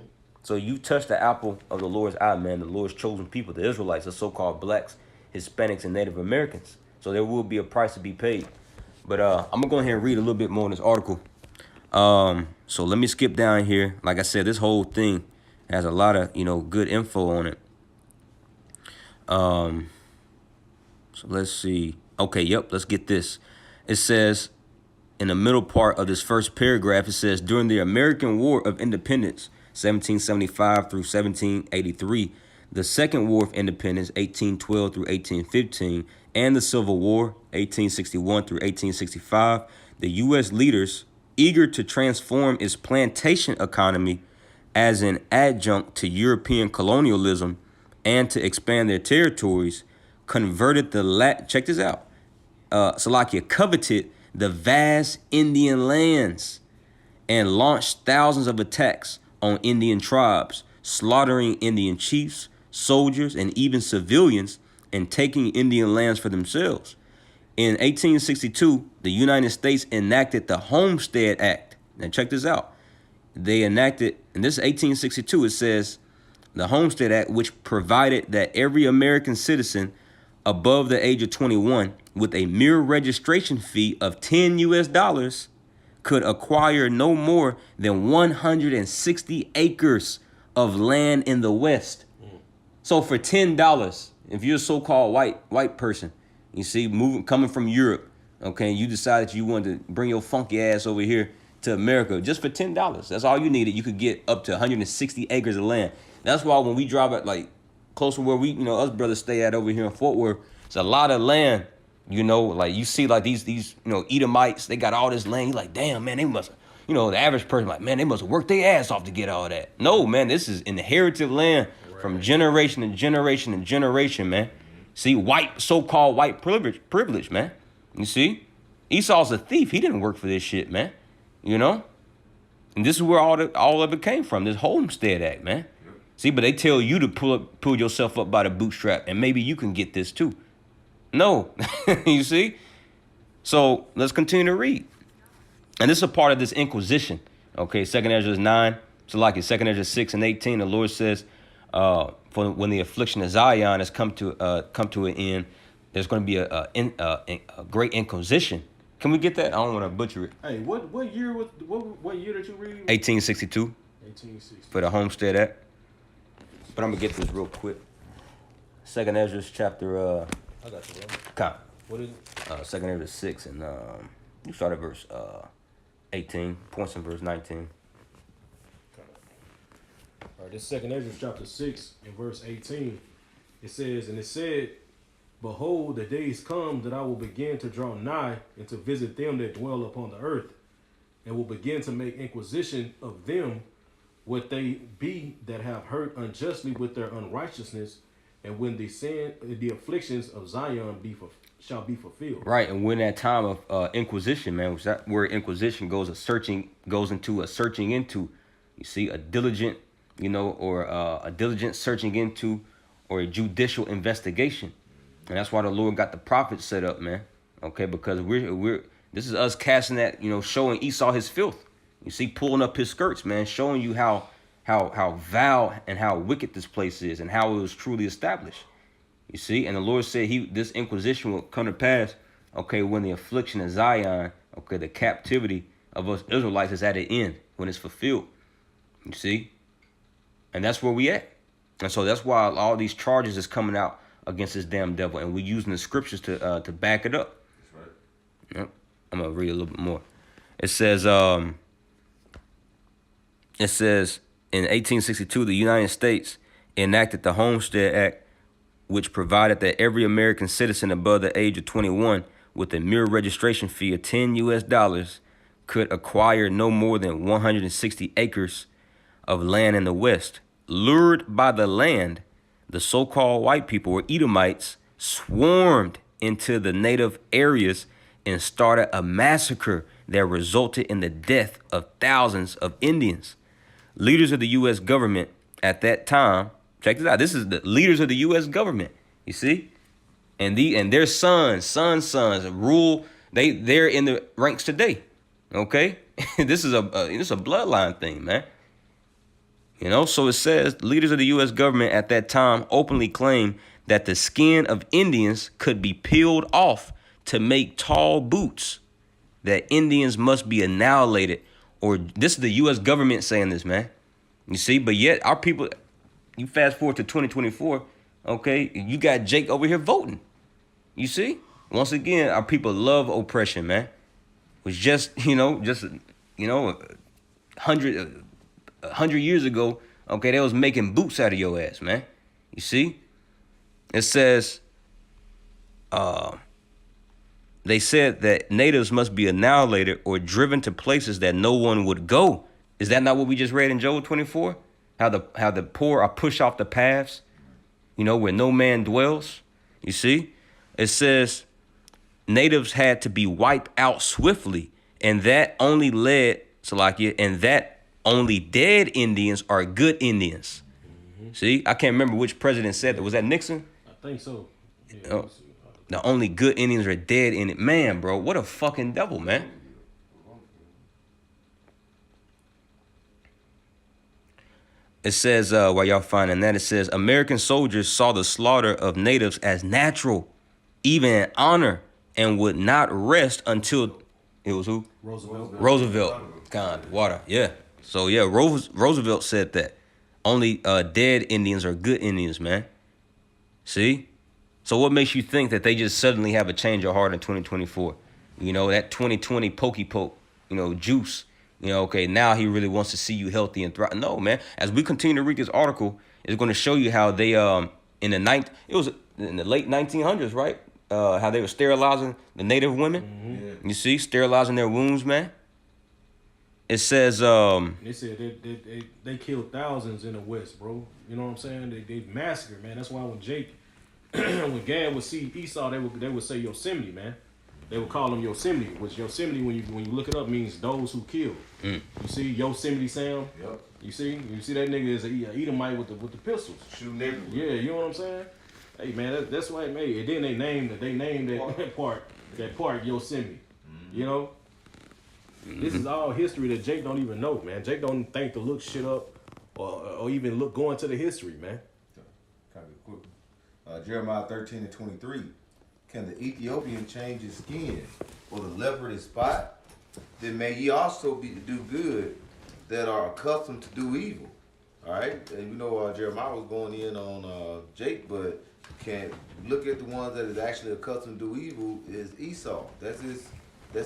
[SPEAKER 1] So you touch the apple of the Lord's eye, man. The Lord's chosen people, the Israelites, the so-called blacks, Hispanics, and Native Americans. So there will be a price to be paid. But I'm gonna go ahead and read a little bit more in this article. So let me skip down here. Like I said, this whole thing has a lot of, good info on it. So let's see. Okay, yep, let's get this. It says in the middle part of this first paragraph, it says, during the American War of Independence, 1775 through 1783, the Second War of Independence, 1812 through 1815, and the Civil War, 1861 through 1865, the U.S. leaders, eager to transform its plantation economy as an adjunct to European colonialism and to expand their territories, converted check this out, Salakia coveted the vast Indian lands and launched thousands of attacks on Indian tribes, slaughtering Indian chiefs, soldiers, and even civilians, and taking Indian lands for themselves. In 1862, the United States enacted the Homestead Act. Now check this out. They enacted, and this is 1862, it says, the Homestead Act, which provided that every American citizen above the age of 21 with a mere registration fee of $10 US could acquire no more than 160 acres of land in the West. So for $10, if you're a so-called white person, you see, coming from Europe, okay, you decided you wanted to bring your funky ass over here to America just for $10. That's all you needed. You could get up to 160 acres of land. That's why when we drive at like close to where we, us brothers stay at over here in Fort Worth, it's a lot of land. Like you see like these Edomites, they got all this land. You're like, damn, man, they must, the average person like, man, they must have worked their ass off to get all that. No, man, this is inherited land from generation to generation and generation, man. See, so-called white privilege, man. You see, Esau's a thief. He didn't work for this shit, man. And this is where all of it came from. This Homestead Act, man. See, but they tell you to pull yourself up by the bootstrap, and maybe you can get this too. No, you see? So let's continue to read. And this is a part of this Inquisition. Okay, 2nd Ezra 9, so like it, 2nd Ezra 6 and 18, the Lord says, for when the affliction of Zion has come to an end, there's going to be a great Inquisition. Can we get that? I don't want to butcher it.
[SPEAKER 2] Hey, what year did you read?
[SPEAKER 1] 1862.
[SPEAKER 2] 1860.
[SPEAKER 1] For the Homestead Act. But I'm gonna get this real quick. 2nd Ezra chapter
[SPEAKER 2] I got you, bro.
[SPEAKER 1] Count.
[SPEAKER 2] What is it?
[SPEAKER 1] 2nd Ezra 6 and you start at verse 18, points in verse 19.
[SPEAKER 2] All right, this 2nd Ezra chapter 6 and verse 18. It says, and it said, behold, the days come that I will begin to draw nigh and to visit them that dwell upon the earth, and will begin to make inquisition of them what they be that have hurt unjustly with their unrighteousness, and when the afflictions of Zion shall be fulfilled. Right,
[SPEAKER 1] and when that time of inquisition, man, which that word inquisition goes into a searching into, you see, a diligent, or a diligent searching into, or a judicial investigation, and that's why the Lord got the prophets set up, man. Okay, because this is us casting that, showing Esau his filth. You see, pulling up his skirts, man, showing you how vile and how wicked this place is and how it was truly established. You see, and the Lord said this Inquisition will come to pass, okay, when the affliction of Zion, okay, the captivity of us Israelites is at an end, when it's fulfilled. You see? And that's where we at. And so that's why all these charges is coming out against this damn devil, and we're using the scriptures to back it up.
[SPEAKER 3] That's right.
[SPEAKER 1] Yep. I'm gonna read a little bit more. It says in 1862, the United States enacted the Homestead Act, which provided that every American citizen above the age of 21 with a mere registration fee of $10 US could acquire no more than 160 acres of land in the West. Lured by the land, the so-called white people, or Edomites, swarmed into the native areas and started a massacre that resulted in the death of thousands of Indians. Leaders of the U.S. government at that time, check this out, this is the leaders of the U.S. government, you see? And their sons rule, they're in the ranks today, okay? This is a bloodline thing, man. You know, so it says leaders of the U.S. government at that time openly claimed that the skin of Indians could be peeled off to make tall boots, that Indians must be annihilated, or this is the U.S. government saying this, man. You see, but yet our people, you fast forward to 2024, okay, you got Jake over here voting. You see? Once again, our people love oppression, man. It was just, you know, 100 years ago, okay, they was making boots out of your ass, man. You see? It says, they said that natives must be annihilated or driven to places that no one would go. Is that not what we just read in Job 24? How the poor are pushed off the paths, you know, where no man dwells. You see? It says natives had to be wiped out swiftly, and that only led, Salakia, and that only dead Indians are good Indians. Mm-hmm. See? I can't remember which president said that. Was that Nixon?
[SPEAKER 2] I think so. Yeah,
[SPEAKER 1] Oh, the only good Indians are dead in it. Man, bro, what a fucking devil, man. It says, while y'all finding that, it says, American soldiers saw the slaughter of natives as natural, even an honor, and would not rest until, it was who? Roosevelt. God, water, yeah. So, yeah, Roosevelt said that. Only dead Indians are good Indians, man. See? So what makes you think that they just suddenly have a change of heart in 2024? You know, that 2020 pokey poke, you know, juice. You know, okay, now he really wants to see you healthy and thrive. No, man. As we continue to read this article, it's going to show you how they in the late 1900s, right? How they were sterilizing the native women. Mm-hmm. Yeah. You see, sterilizing their wombs, man. It says
[SPEAKER 2] they said they killed thousands in the West, bro. You know what I'm saying? They massacred, man. That's why when Jake when Gad would see Esau, they would say Yosemite, man. They would call him Yosemite, which Yosemite, when you look it up, means those who kill. Mm. You see Yosemite Sam? Yep. You see that nigga is a Edomite with the pistols.
[SPEAKER 3] Shooting everywhere.
[SPEAKER 2] Yeah, you know what I'm saying? Hey man, that's why it made. And then they named that part Yosemite. Mm-hmm. You know? Mm-hmm. This is all history that Jake don't even know, man. Jake don't think to look shit up or even go into the history, man.
[SPEAKER 3] Kind of quick. Jeremiah 13:23. Can the Ethiopian change his skin, or the leopard his spot? Then may ye also do good that are accustomed to do evil. All right, and you know Jeremiah was going in on Jake, but can look at the ones that is actually accustomed to do evil is Esau. That's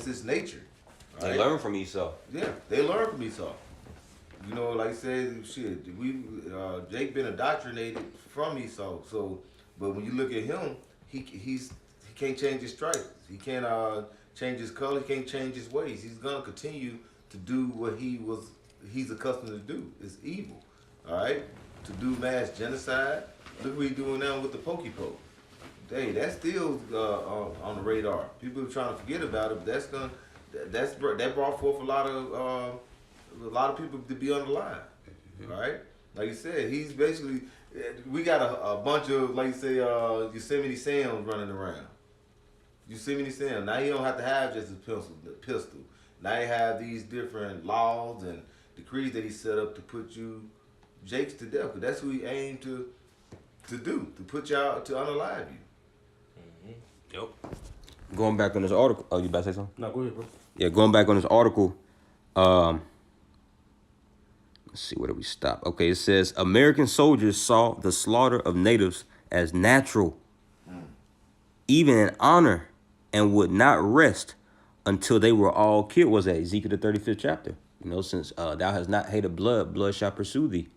[SPEAKER 3] his nature.
[SPEAKER 1] Right? They learn from Esau.
[SPEAKER 3] Yeah, they learn from Esau. You know, like I said, shit, Jake been indoctrinated from Esau. So, but when you look at him, he can't change his stripes. He can't change his color. He can't change his ways. He's gonna continue to do what he's accustomed to do. It's evil. All right, to do mass genocide. Look what he's doing now with the pokey poke. Hey, that's still on the radar. People are trying to forget about it, but that brought forth a lot of people to be on the line. Mm-hmm. All right, like you said, he's basically. We got a bunch of, like you say, Yosemite Sam running around. Yosemite Sam. Now he don't have to have just a pistol. Now he have these different laws and decrees that he set up to put you Jakes to death. Because that's who he aimed to do, to put you out, to unalive you.
[SPEAKER 1] Mm-hmm. Yep. Going back on this article. Oh, you about to say something?
[SPEAKER 2] No, go ahead, bro.
[SPEAKER 1] Yeah, going back on this article. Let's see, where do we stop? Okay, it says American soldiers saw the slaughter of natives as natural, even an honor, and would not rest until they were all killed. Was that Ezekiel the 35th chapter? You know, since thou hast not hated blood, blood shall pursue thee. It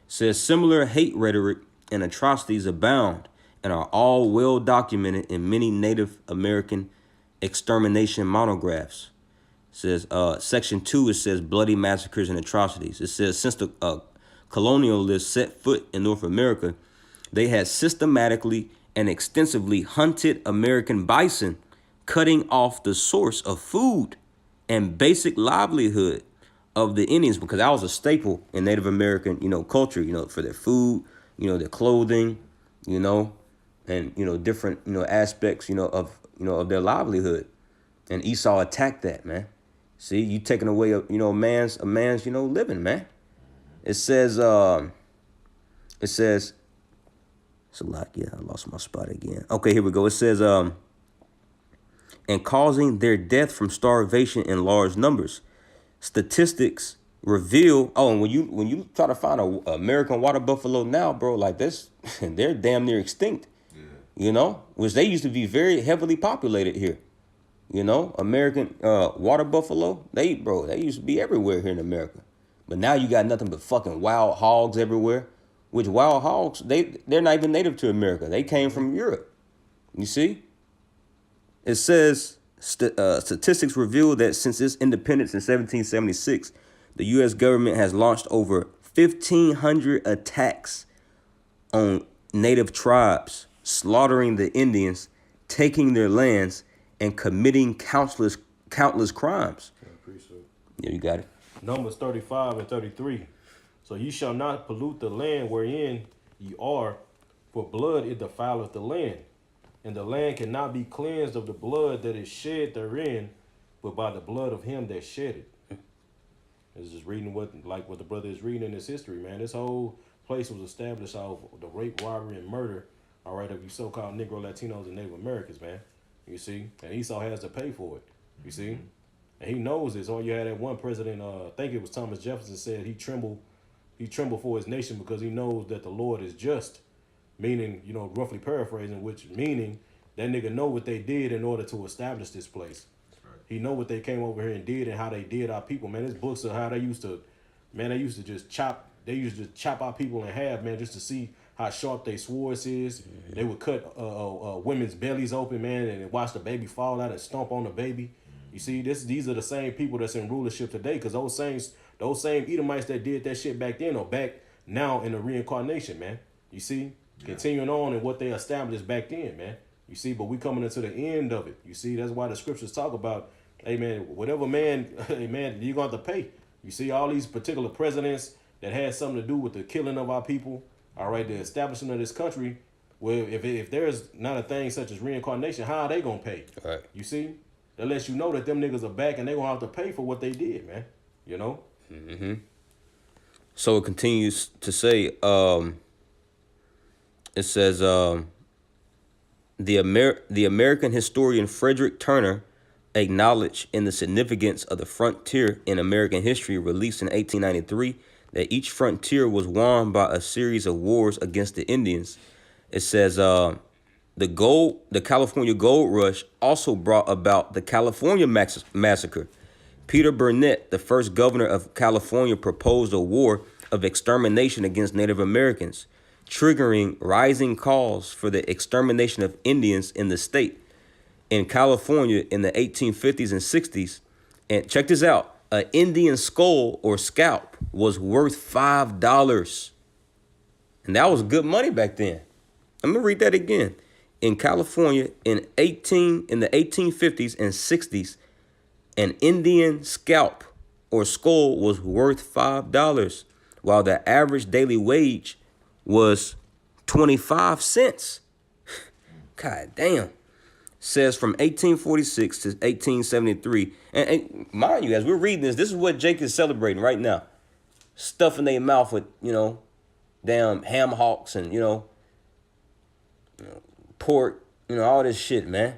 [SPEAKER 1] says similar hate rhetoric and atrocities abound and are all well documented in many Native American extermination monographs. It says, section 2, it says bloody massacres and atrocities. It says since the colonialists set foot in North America, they had systematically and extensively hunted American bison, cutting off the source of food and basic livelihood of the Indians, because that was a staple in Native American, culture, for their food, their clothing, and, different, aspects, of their livelihood. And Esau attacked that, man. See, you taking away a man's living, man. It says, it's a lot. Yeah, I lost my spot again. Okay, here we go. It says, and causing their death from starvation in large numbers. Statistics reveal. Oh, and when you try to find a American water buffalo now, bro, like this, they're damn near extinct. You know, which they used to be very heavily populated here. You know, American water buffalo, they used to be everywhere here in America. But now you got nothing but fucking wild hogs everywhere. Which wild hogs, they're not even native to America. They came from Europe. You see? It says statistics reveal that since its independence in 1776, the U.S. government has launched over 1,500 attacks on native tribes, slaughtering the Indians, taking their lands, and committing countless crimes. Yeah, you got it.
[SPEAKER 2] Numbers 35 and 33. So ye shall not pollute the land wherein ye are, for blood it defileth the land. And the land cannot be cleansed of the blood that is shed therein, but by the blood of him that shed it. It's just reading what the brother is reading in his history, man. This whole place was established off the rape, robbery, and murder, all right, of you so-called Negro, Latinos, and Native Americans, man. You see? And Esau has to pay for it. You see? And he knows this. All you had that one president, I think it was Thomas Jefferson, said he trembled for his nation because he knows that the Lord is just. Meaning, you know, roughly paraphrasing, which meaning that nigga know what they did in order to establish this place. That's right. He know what they came over here and did and how they did our people, man. There's books of how they used to just chop our people in half, man, just to see how sharp their swords is. Mm-hmm. They would cut women's bellies open, man, and watch the baby fall out and stomp on the baby. You see, these are the same people that's in rulership today, because those same Edomites that did that shit back then are back now in the reincarnation, man. You see? Yeah. Continuing on in what they established back then, man. You see, but we coming into the end of it. You see, that's why the scriptures talk about, hey, man, whatever man, hey, man, you're going to have to pay. You see, all these particular presidents that had something to do with the killing of our people, all right, the establishment of this country, well, if there's not a thing such as reincarnation, how are they going to pay? All right. You see? That lets you know that them niggas are back and they going to have to pay for what they did, man. You know?
[SPEAKER 1] Mm-hmm. So it continues to say, it says, the American historian Frederick Turner acknowledged in the significance of the frontier in American history, released in 1893, that each frontier was won by a series of wars against the Indians. It says, the California Gold Rush also brought about the California Massacre. Peter Burnett, the first governor of California, proposed a war of extermination against Native Americans, triggering rising calls for the extermination of Indians in the state. In California in the 1850s and 60s, and check this out, an Indian skull or scalp was worth $5. And that was good money back then. I'm going to read that again. In California in the 1850s and 60s, an Indian scalp or skull was worth $5, while the average daily wage was 25 cents. God damn. Says from 1846 to 1873. And mind you, as we're reading this is what Jake is celebrating right now. Stuffing their mouth with, damn ham hocks and, pork, all this shit, man.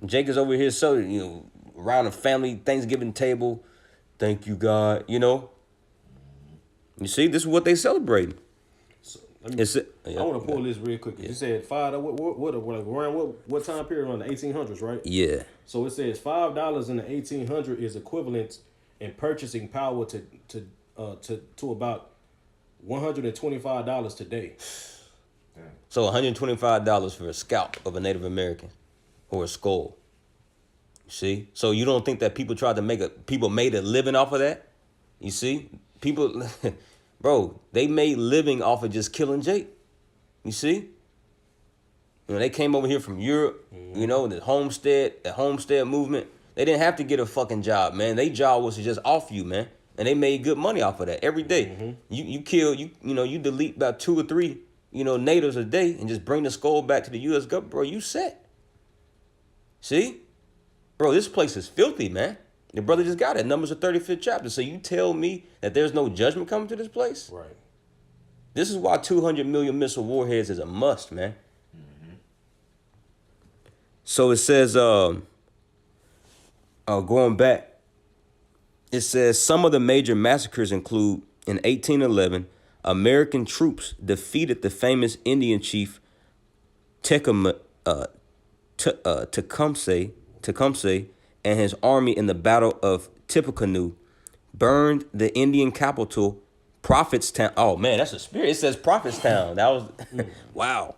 [SPEAKER 1] Jake is over here around the family Thanksgiving table. Thank you, God, You see, this is what they celebrating.
[SPEAKER 2] I want to pull this real quick. Yeah. You said $5. What time period? Around the 1800s, right?
[SPEAKER 1] Yeah.
[SPEAKER 2] So it says $5 in the 1800s is equivalent in purchasing power to about $125 today.
[SPEAKER 1] So $125 for a scalp of a Native American or a skull. See? So you don't think that people tried to people made a living off of that? You see? People, bro, they made living off of just killing Jake. You see? They came over here from Europe, the homestead movement. They didn't have to get a fucking job, man. Their job was to just off you, man. And they made good money off of that every day. Mm-hmm. You kill, you delete about 2 or 3, natives a day and just bring the skull back to the U.S. government, bro, you set. See? Bro, this place is filthy, man. The brother just got it. Numbers the 35th chapter. So you tell me that there's no judgment coming to this place?
[SPEAKER 2] Right.
[SPEAKER 1] This is why 200 million missile warheads is a must, man. So it says, going back, it says some of the major massacres include in 1811, American troops defeated the famous Indian chief Tecumseh and his army in the Battle of Tippecanoe, burned the Indian capital, Prophetstown. Oh man, that's a spirit. It says Prophetstown. That was wow.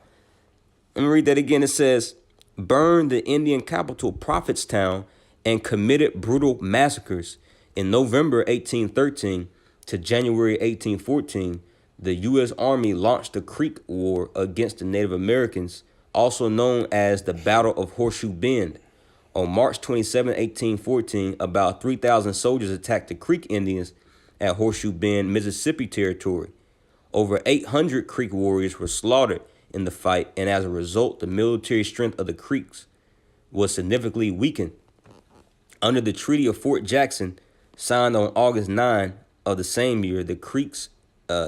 [SPEAKER 1] Let me read that again. It says, burned the Indian capital, Prophetstown, and committed brutal massacres. In November 1813 to January 1814, the U.S. Army launched the Creek War against the Native Americans, also known as the Battle of Horseshoe Bend. On March 27, 1814, about 3,000 soldiers attacked the Creek Indians at Horseshoe Bend, Mississippi Territory. Over 800 Creek warriors were slaughtered in the fight, and as a result, the military strength of the Creeks was significantly weakened. Under the Treaty of Fort Jackson, signed on August 9 of the same year, the Creeks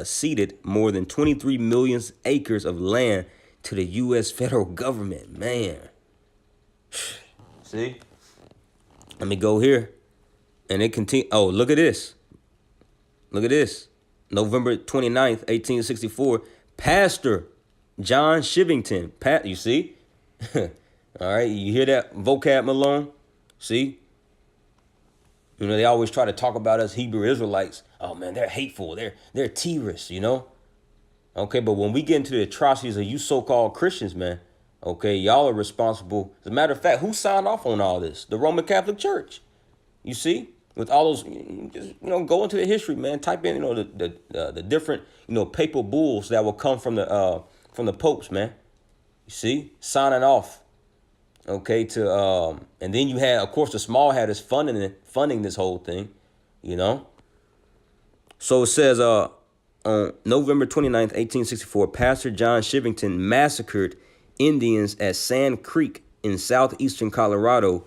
[SPEAKER 1] ceded more than 23 million acres of land to the U.S. federal government. Man. See? Let me go here. And it continue. Oh, look at this. Look at this. November 29th, 1864, Pastor John Shivington. You see? All right, you hear that vocab, Malone? See? You know, they always try to talk about us Hebrew Israelites. Oh, man, they're hateful. They're terrorists, you know? Okay, but when we get into the atrocities of you so-called Christians, man, okay, y'all are responsible. As a matter of fact, who signed off on all this? The Roman Catholic Church. You see? With all those, just, go into the history, man. Type in, the different, papal bulls that will come from the popes, man. You see? Signing off. Okay, and then you had, of course, the small hat is funding this whole thing, So it says, on November 29th, 1864, Pastor John Shivington massacred Indians at Sand Creek in southeastern Colorado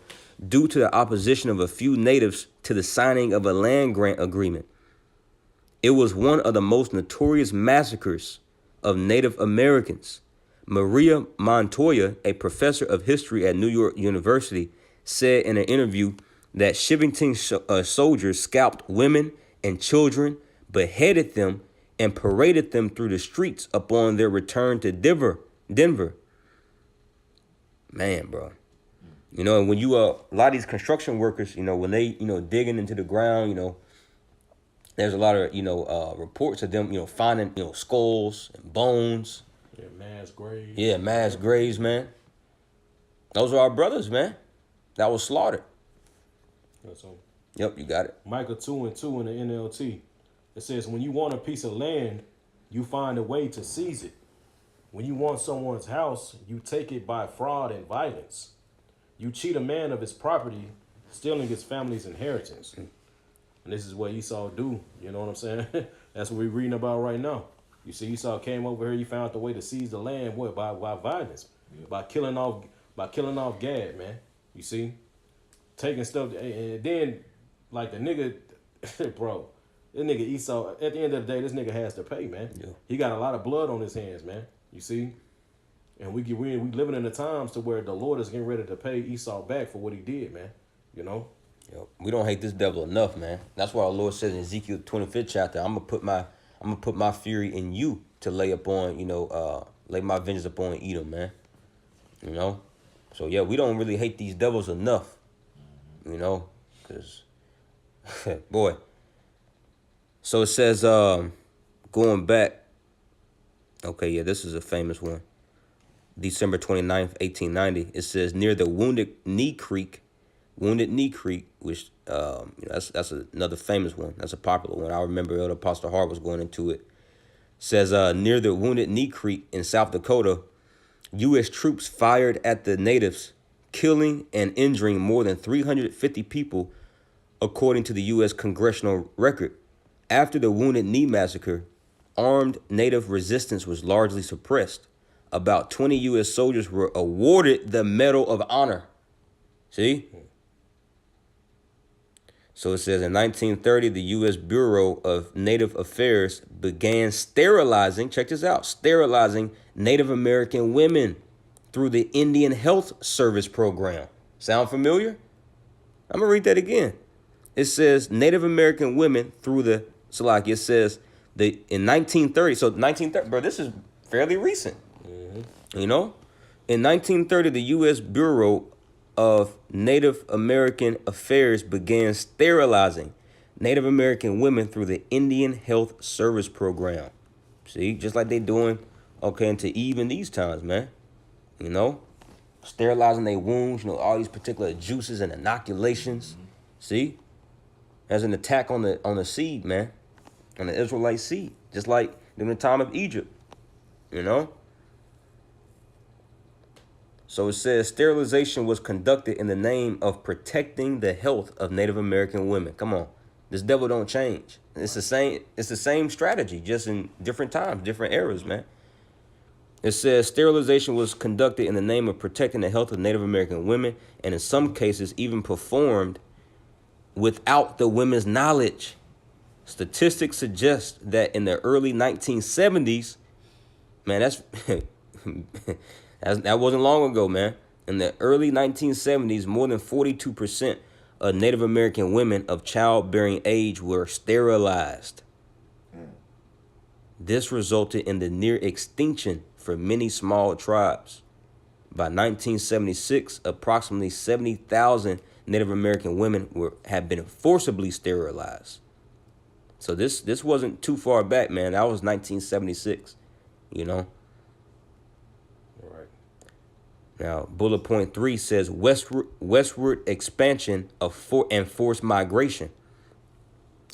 [SPEAKER 1] due to the opposition of a few natives to the signing of a land grant agreement. It was one of the most notorious massacres of Native Americans. Maria Montoya, a professor of history at New York University, said in an interview that Shivington's soldiers scalped women and children, beheaded them, and paraded them through the streets upon their return to Denver. Man, bro. And when you a lot of these construction workers, when they, digging into the ground, there's a lot of, reports of them, finding, skulls and bones.
[SPEAKER 2] Yeah, mass graves.
[SPEAKER 1] Yeah, mass graves, man. Those are our brothers, man. That was slaughtered.
[SPEAKER 2] That's all.
[SPEAKER 1] Yep, you got it.
[SPEAKER 2] Micah 2:2 in the NLT. It says, when you want a piece of land, you find a way to seize it. When you want someone's house, you take it by fraud and violence. You cheat a man of his property, stealing his family's inheritance. And this is what Esau do. You know what I'm saying? That's what we're reading about right now. You see, Esau came over here. He found the way to seize the land. What? By violence, by killing off Gad, man. You see, taking stuff, and then like the nigga, bro. This nigga Esau. At the end of the day, this nigga has to pay, man.
[SPEAKER 1] Yeah.
[SPEAKER 2] He got a lot of blood on his hands, man. You see, and we living in the times to where the Lord is getting ready to pay Esau back for what he did, man. Yep.
[SPEAKER 1] We don't hate this devil enough, man. That's why our Lord says in Ezekiel 25th chapter, I'm gonna put my fury in you to lay my vengeance upon Edom, man. So yeah, we don't really hate these devils enough, because boy. So it says, going back. Okay, yeah, this is a famous one. December 29th, 1890. It says near the Wounded Knee Creek, which that's another famous one. That's a popular one. I remember Elder Apostle Hart was going into it. Says near the Wounded Knee Creek in South Dakota, U.S. troops fired at the natives, killing and injuring more than 350 people, according to the U.S. Congressional Record. After the Wounded Knee Massacre, armed native resistance was largely suppressed. About 20 U.S. soldiers were awarded the Medal of Honor. See? So it says in 1930, the U.S. Bureau of Native Affairs began sterilizing, check this out, sterilizing Native American women through the Indian Health Service Program. Sound familiar? I'm going to read that again. It says Native American women through the, SLAUGHT, it says in 1930, so 1930, bro, this is fairly recent. You know? In 1930, the U.S. Bureau of Native American Affairs began sterilizing Native American women through the Indian Health Service Program. See, just like they doing, okay, into even these times, man. You know, sterilizing their wounds, you know, all these particular juices and inoculations. See, as an attack on the seed, man, on the Israelite seed, just like during the time of Egypt, you know. So it says sterilization was conducted in the name of protecting the health of Native American women. Come on, this devil don't change. It's the same. It's the same strategy, just in different times, different eras, man. It says sterilization was conducted in the name of protecting the health of Native American women, and in some cases even performed without the women's knowledge. Statistics suggest that in the early 1970s, man, that wasn't long ago, man. In the early 1970s, more than 42% of Native American women of childbearing age were sterilized. This resulted in the near extinction for many small tribes. By 1976, approximately 70,000 Native American women had been forcibly sterilized. So this wasn't too far back, man. That was 1976, you know. Now, bullet point 3 says westward expansion of forced migration.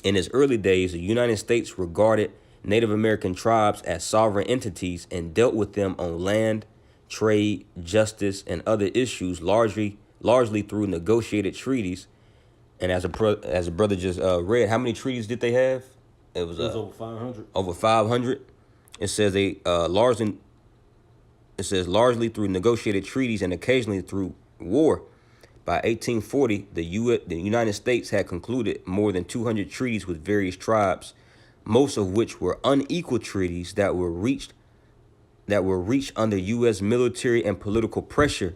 [SPEAKER 1] In its early days, the United States regarded Native American tribes as sovereign entities and dealt with them on land, trade, justice, and other issues largely through negotiated treaties. And as a brother just read, how many treaties did they have? It was
[SPEAKER 2] over 500.
[SPEAKER 1] Over 500. It says they largely through negotiated treaties and occasionally through war. By 1840, the United States had concluded more than 200 treaties with various tribes, most of which were unequal treaties that were reached under U.S. military and political pressure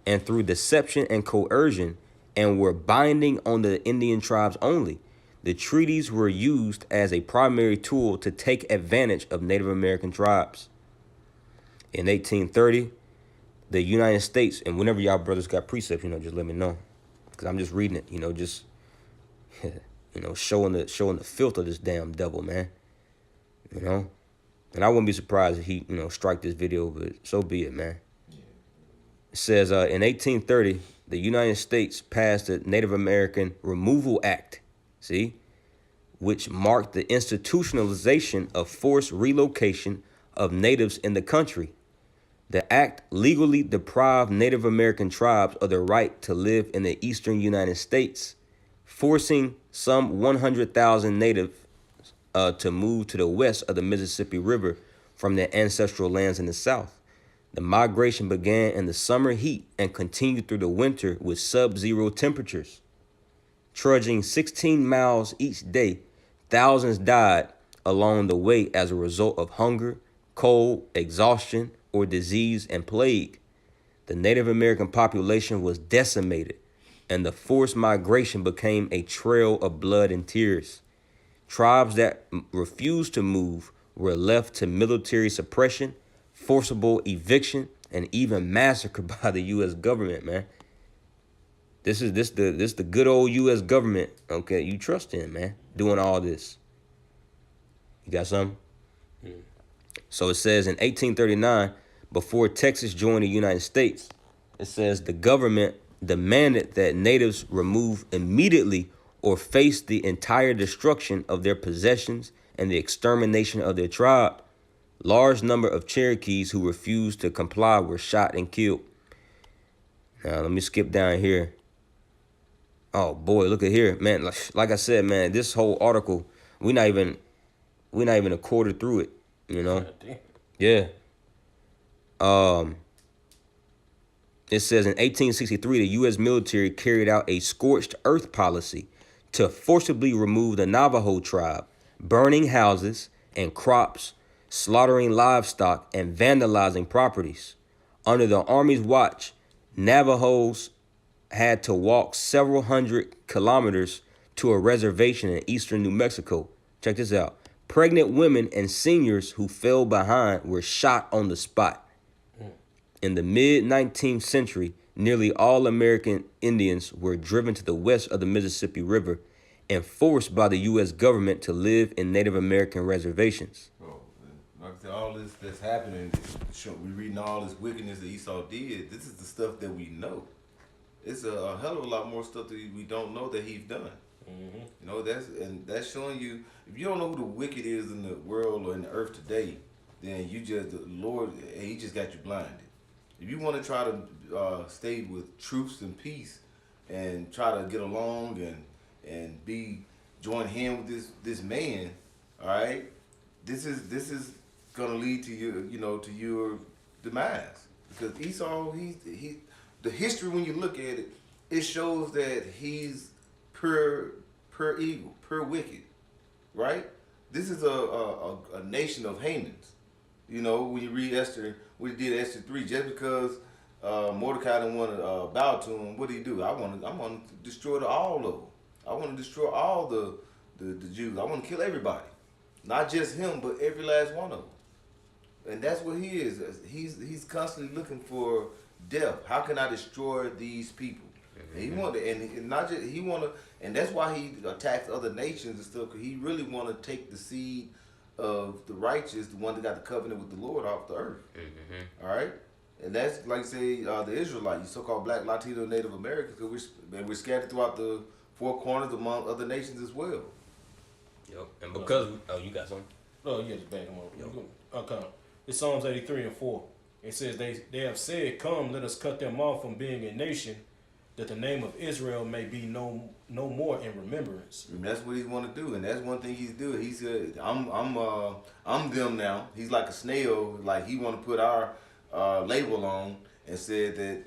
[SPEAKER 1] and through deception and coercion, and were binding on the Indian tribes only. The treaties were used as a primary tool to take advantage of Native American tribes. In 1830, the United States, and whenever y'all brothers got precepts, you know, just let me know, because I'm just reading it, you know, just you know, showing the filth of this damn devil, man. You know, and I wouldn't be surprised if he, you know, strike this video, but so be it, man. It says in 1830, the United States passed the Native American Removal Act, see, which marked the institutionalization of forced relocation of natives in the country. The act legally deprived Native American tribes of the right to live in the eastern United States, forcing some 100,000 natives to move to the west of the Mississippi River from their ancestral lands in the south. The migration began in the summer heat and continued through the winter with sub-zero temperatures. Trudging 16 miles each day, thousands died along the way as a result of hunger, cold, exhaustion, or disease and plague. The Native American population was decimated, and the forced migration became a trail of blood and tears. Tribes that refused to move were left to military suppression, forcible eviction, and even massacre by the U.S. government, man. This the good old U.S. government, okay, you trust in, man, doing all this. You got something? So it says in 1839, before Texas joined the United States, it says the government demanded that natives remove immediately or face the entire destruction of their possessions and the extermination of their tribe. Large number of Cherokees who refused to comply were shot and killed. Now, let me skip down here. Oh, boy, look at here, man. Like I said, man, this whole article, we're not even a quarter through it, you know? Yeah. It says in 1863, the U.S. military carried out a scorched earth policy to forcibly remove the Navajo tribe, burning houses and crops, slaughtering livestock, and vandalizing properties. Under the Army's watch, Navajos had to walk several hundred kilometers to a reservation in eastern New Mexico. Check this out. Pregnant women and seniors who fell behind were shot on the spot. In the mid-19th century, nearly all American Indians were driven to the west of the Mississippi River and forced by the U.S. government to live in Native American reservations.
[SPEAKER 3] Bro, like I said, all this that's happening, we reading all this wickedness that Esau did. This is the stuff that we know. It's a hell of a lot more stuff that we don't know that he's done.
[SPEAKER 2] Mm-hmm.
[SPEAKER 3] You know, that's showing you, if you don't know who the wicked is in the world or in the earth today, then the Lord, he just got you blinded. If you want to try to stay with truths and peace and try to get along and join hand with this man, all right, this is gonna lead to to your demise. Because Esau, the history, when you look at it, it shows that he's pure evil, pure wicked, right? This is a nation of Hamans. You know, when you read Esther, we did Esther 3, just because Mordecai didn't want to bow to him, what did he do? I want to destroy all of them. I want to destroy all the Jews. I want to kill everybody, not just him, but every last one of them. And that's what he is. He's constantly looking for death. How can I destroy these people? And he wanted, and not just he wanted, and that's why he attacks other nations and stuff. Because he really want to take the seed of the righteous, the one that got the covenant with the Lord, off the earth. Mm-hmm. All right, and that's like say the Israelites, so-called Black, Latino, Native Americans, because we're scattered throughout the four corners among other nations as well.
[SPEAKER 1] Yep. And because you got something?
[SPEAKER 2] Oh yeah, just back them up. Okay. It's Psalms 83:4. It says they have said, "Come, let us cut them off from being a nation, that the name of Israel may be no more in remembrance."
[SPEAKER 3] And that's what he want to do, and that's one thing he's doing. He said, "I'm them now." He's like a snail, like he want to put our label on and said that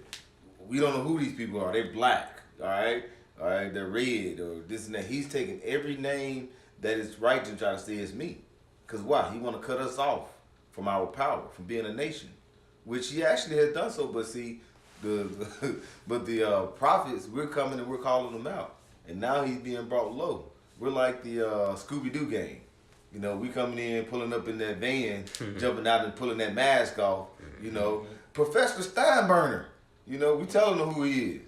[SPEAKER 3] we don't know who these people are. They're black, all right, they're red or this and that. He's taking every name that is right to try to say it's me, cause why? He want to cut us off from our power, from being a nation, which he actually has done so. But see, the prophets, we're coming and we're calling them out, and now he's being brought low. We're like the Scooby-Doo gang. You know, we coming in, pulling up in that van, jumping out and pulling that mask off. You know, Professor Steinbrenner. You know, we telling him who he is,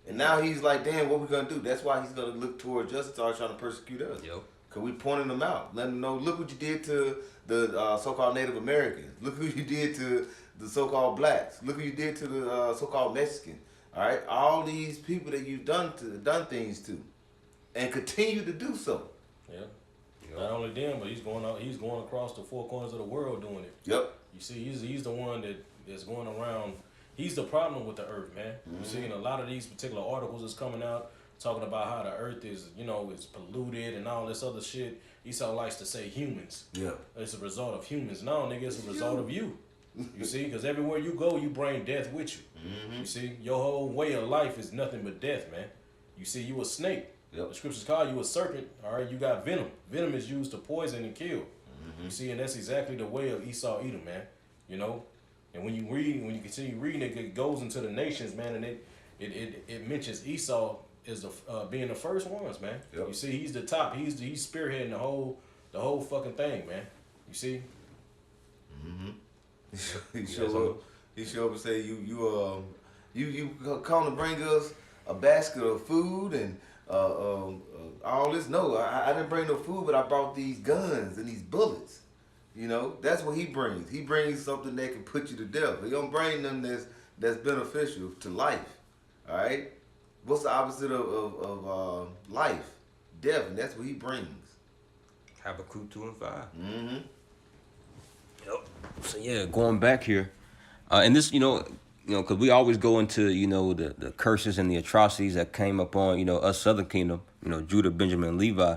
[SPEAKER 3] and now he's like, damn, what we gonna do? That's why he's gonna look toward justice, start trying to persecute us.
[SPEAKER 1] Yep.
[SPEAKER 3] Cause we pointing them out, letting them know, look what you did to the so-called Native Americans. Look who you did to the so-called blacks. Look what you did to the so-called Mexicans. All right, all these people that you've done things to, and continue to do so.
[SPEAKER 2] Yeah. Not only them, but he's going across the four corners of the world doing it.
[SPEAKER 3] Yep.
[SPEAKER 2] You see, he's the one that's going around. He's the problem with the earth, man.
[SPEAKER 3] Mm-hmm.
[SPEAKER 2] You see, in a lot of these particular articles that's coming out talking about how the earth is, is polluted and all this other shit. Esau likes to say humans.
[SPEAKER 3] Yeah.
[SPEAKER 2] It's a result of humans. No, nigga, it's a result of you. You see, because everywhere you go, you bring death with you. Mm-hmm. You see, your whole way of life is nothing but death, man. You see, you a snake. Yep. The scriptures call you a serpent. All right, you got venom. Venom is used to poison and kill. Mm-hmm. You see, and that's exactly the way of Esau Edom, man. You know, and when you continue reading it, it goes into the nations, man, and it mentions Esau as being the first ones, man. Yep. You see, he's the top. He's spearheading the whole fucking thing, man. You see.
[SPEAKER 3] Mm-hmm. He show up and say you come to bring us a basket of food and all this. No, I didn't bring no food, but I brought these guns and these bullets. You know, that's what he brings. He brings something that can put you to death. He don't bring them that's beneficial to life. All right. What's the opposite of life? Death, and that's what he brings.
[SPEAKER 1] Habakkuk 2 and 5.
[SPEAKER 3] Mm-hmm.
[SPEAKER 1] Yep. So yeah, going back here, and this, because we always go into, the curses and the atrocities that came upon, us Southern Kingdom, Judah, Benjamin, Levi,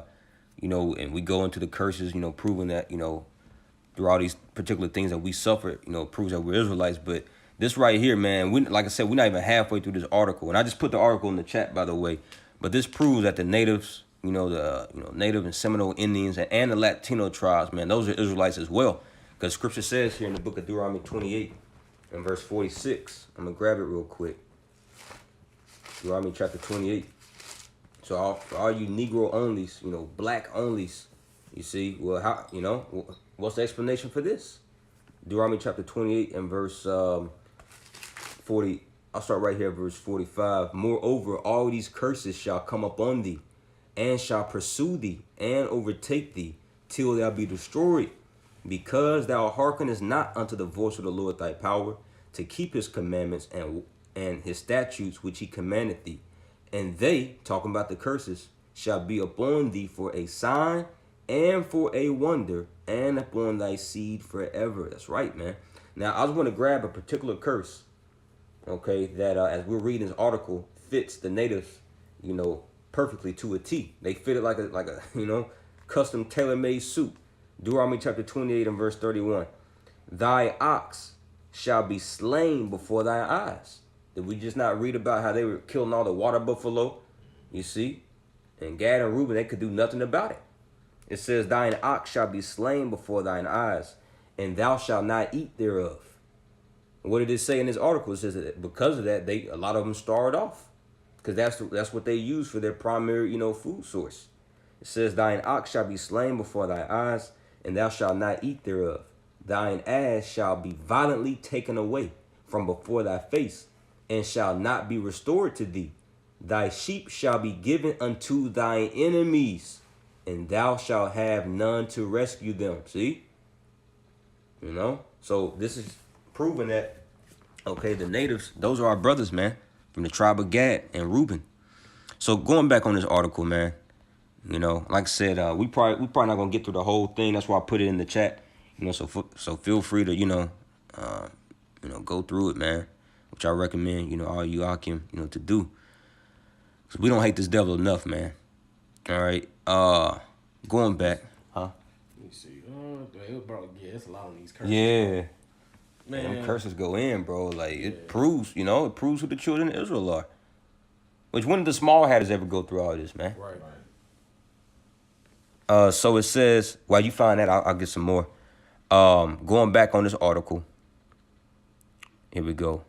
[SPEAKER 1] and we go into the curses, proving that, through all these particular things that we suffered, proves that we're Israelites. But this right here, man, like I said, we're not even halfway through this article. And I just put the article in the chat, by the way. But this proves that the natives Native and Seminole Indians and the Latino tribes, man, those are Israelites as well. Because Scripture says here in the book of Deuteronomy 28 and verse 46. I'm gonna grab it real quick. Deuteronomy chapter 28. So for all you Negro onlys, black onlys, you see, well, how, what's the explanation for this? Deuteronomy chapter 28 and verse 40. I'll start right here, verse 45. Moreover, all these curses shall come upon thee, and shall pursue thee, and overtake thee, till thou be destroyed, because thou hearkenest not unto the voice of the Lord thy power, to keep his commandments and his statutes which he commanded thee. And they, talking about the curses, shall be upon thee for a sign and for a wonder, and upon thy seed forever. That's right, man. Now, I was going to grab a particular curse, okay, that as we're reading this article, fits the natives, perfectly to a T. They fit it like a custom tailor-made suit. Deuteronomy chapter 28 and verse 31. Thy ox shall be slain before thy eyes. Did we just not read about how they were killing all the water buffalo? You see? And Gad and Reuben, they could do nothing about it. It says, thine ox shall be slain before thine eyes, and thou shalt not eat thereof. What did it say in this article? It says that because of that, a lot of them starved off. Because that's what they use for their primary, food source. It says, thine ox shall be slain before thy eyes, and thou shalt not eat thereof. Thine ass shall be violently taken away from before thy face, and shall not be restored to thee. Thy sheep shall be given unto thine enemies, and thou shalt have none to rescue them. See? So this is proving that, okay, the natives, those are our brothers, man, from the tribe of Gad and Reuben. So going back on this article, man, like I said, we probably not gonna get through the whole thing. That's why I put it in the chat. So feel free to go through it, man, which I recommend all you Akim to do. Cause we don't hate this devil enough, man. All right, going back, huh?
[SPEAKER 2] Let me see. It's a lot on these curses.
[SPEAKER 1] Yeah.
[SPEAKER 2] Man,
[SPEAKER 1] them curses go in, bro. Like it proves, it proves who the children of Israel are. Which when did the small hatters ever go through all this, man?
[SPEAKER 2] Right.
[SPEAKER 1] So it says, while you find that, I'll get some more. Going back on this article. Here we go.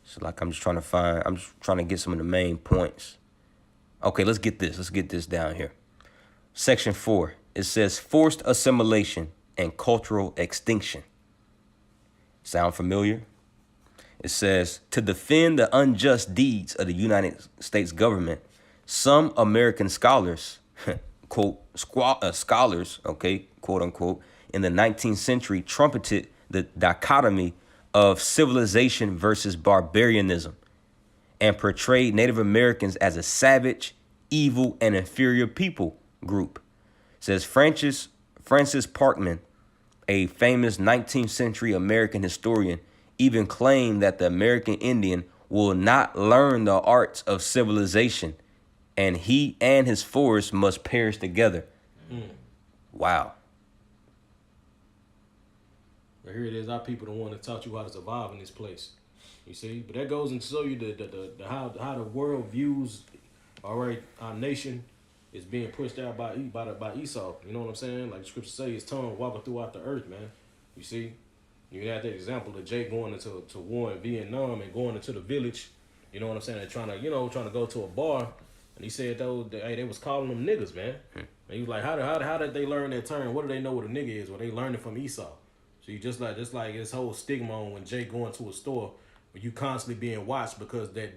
[SPEAKER 1] So I'm just trying to get some of the main points. Okay, let's get this down here. Section 4. It says forced assimilation and cultural extinction. Sound familiar? It says, to defend the unjust deeds of the United States government, some American scholars, quote, scholars, okay, quote unquote, in the 19th century trumpeted the dichotomy of civilization versus barbarianism and portrayed Native Americans as a savage, evil, and inferior people group. It says Francis Parkman, a famous 19th century American historian, even claimed that the American Indian will not learn the arts of civilization, and he and his forest must perish together. Wow.
[SPEAKER 2] But here it is, our people the one that taught you how to survive in this place. You see? But that goes and show you the how the world views, all right, our nation is being pushed out by Esau. You know what I'm saying? Like the scripture says, his tongue walking throughout the earth, man. You see? You had that example of Jake going into war in Vietnam and going into the village. You know what I'm saying? They're trying to go to a bar, and he said they was calling them niggas, man. And he was like, how did they learn that term? What do they know what a nigga is? Well, they learned it from Esau. So you just like this whole stigma on when Jake going to a store, where you constantly being watched because that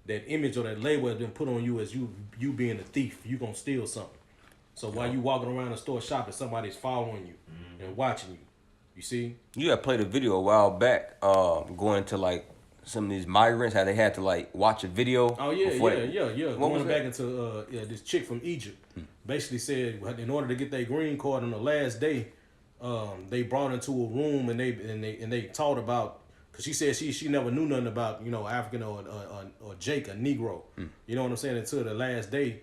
[SPEAKER 2] image or that label has been put on you as you being a thief. You gonna steal something. So while you walking around the store shopping, somebody's following you and watching you. You see? You
[SPEAKER 1] had played a video a while back, going to like some of these migrants, how they had to like watch a video.
[SPEAKER 2] Oh yeah. Going back into this chick from Egypt, basically said in order to get their green card on the last day, they brought into a room and they taught about, cause she said she never knew nothing about African or Jake, a Negro. You know what I'm saying? Until the last day.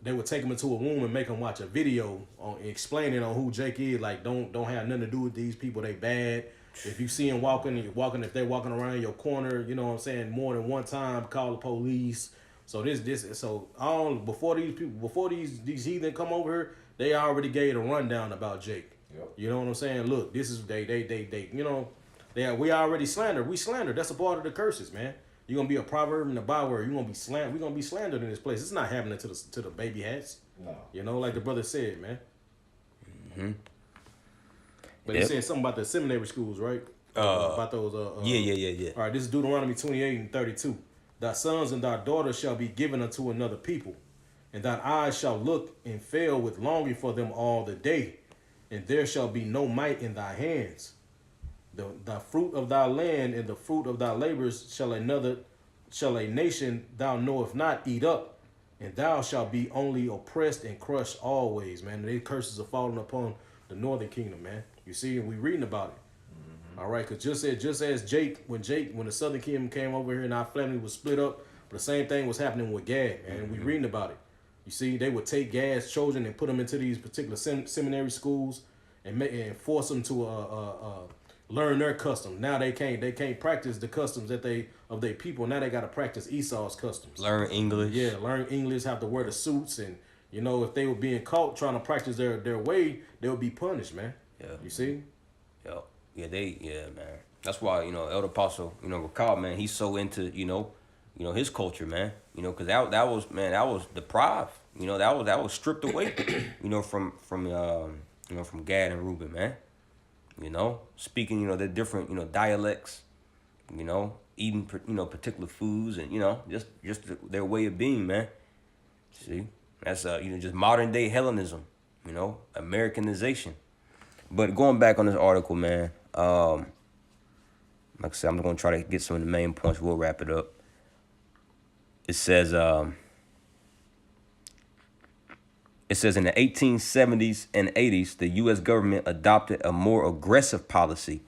[SPEAKER 2] They would take him into a room and make him watch a video on explaining on who Jake is. Like, don't have nothing to do with these people. They bad. If you see them walking, if they're walking around your corner, you know what I'm saying, more than one time, call the police. So before these heathen come over here, they already gave a rundown about Jake.
[SPEAKER 3] Yep.
[SPEAKER 2] You know what I'm saying? Look, this is they you know, we already slandered. We slandered. That's a part of the curses, man. You're gonna be a proverb and a byword. You're gonna be We're gonna be slandered in this place. It's not happening to the baby hats.
[SPEAKER 3] No.
[SPEAKER 2] You know, like the brother said, man.
[SPEAKER 1] Mm-hmm.
[SPEAKER 2] But he said something about the seminary schools, right? About those.
[SPEAKER 1] Yeah.
[SPEAKER 2] All right, this is Deuteronomy 28 and 32. Thy sons and thy daughters shall be given unto another people, and thine eyes shall look and fail with longing for them all the day, and there shall be no might in thy hands. The fruit of thy land and the fruit of thy labors shall a nation thou knowest not eat up, and thou shalt be only oppressed and crushed always, man. And these curses are falling upon the northern kingdom, man. You see, and we reading about it. All right, because just as when the southern kingdom came over here and our family was split up, the same thing was happening with Gad, man. We reading about it. You see, they would take Gad's children and put them into these particular seminary schools and force them to learn their customs. Now they can't practice the customs of their people. Now they got to practice Esau's customs.
[SPEAKER 1] Learn English.
[SPEAKER 2] Yeah, learn English, have to wear the suits, and you know, if they were being caught trying to practice their way, they would be punished, man.
[SPEAKER 1] Yeah.
[SPEAKER 2] You see?
[SPEAKER 1] Yeah, man. That's why, you know, Elder Apostle, you know, Ricard, man, he's so into, you know, his culture, man. You know, because that was deprived. You know, that was stripped away, you know, from Gad and Reuben, man. You know, speaking, you know, the different, you know, dialects, you know, eating, you know, particular foods, and, you know, just their way of being, man. See, that's you know, just modern day Hellenism, you know, Americanization. But going back on this article, man, like I said, I'm going to try to get some of the main points. We'll wrap it up. It says in the 1870s and 80s, the U.S. government adopted a more aggressive policy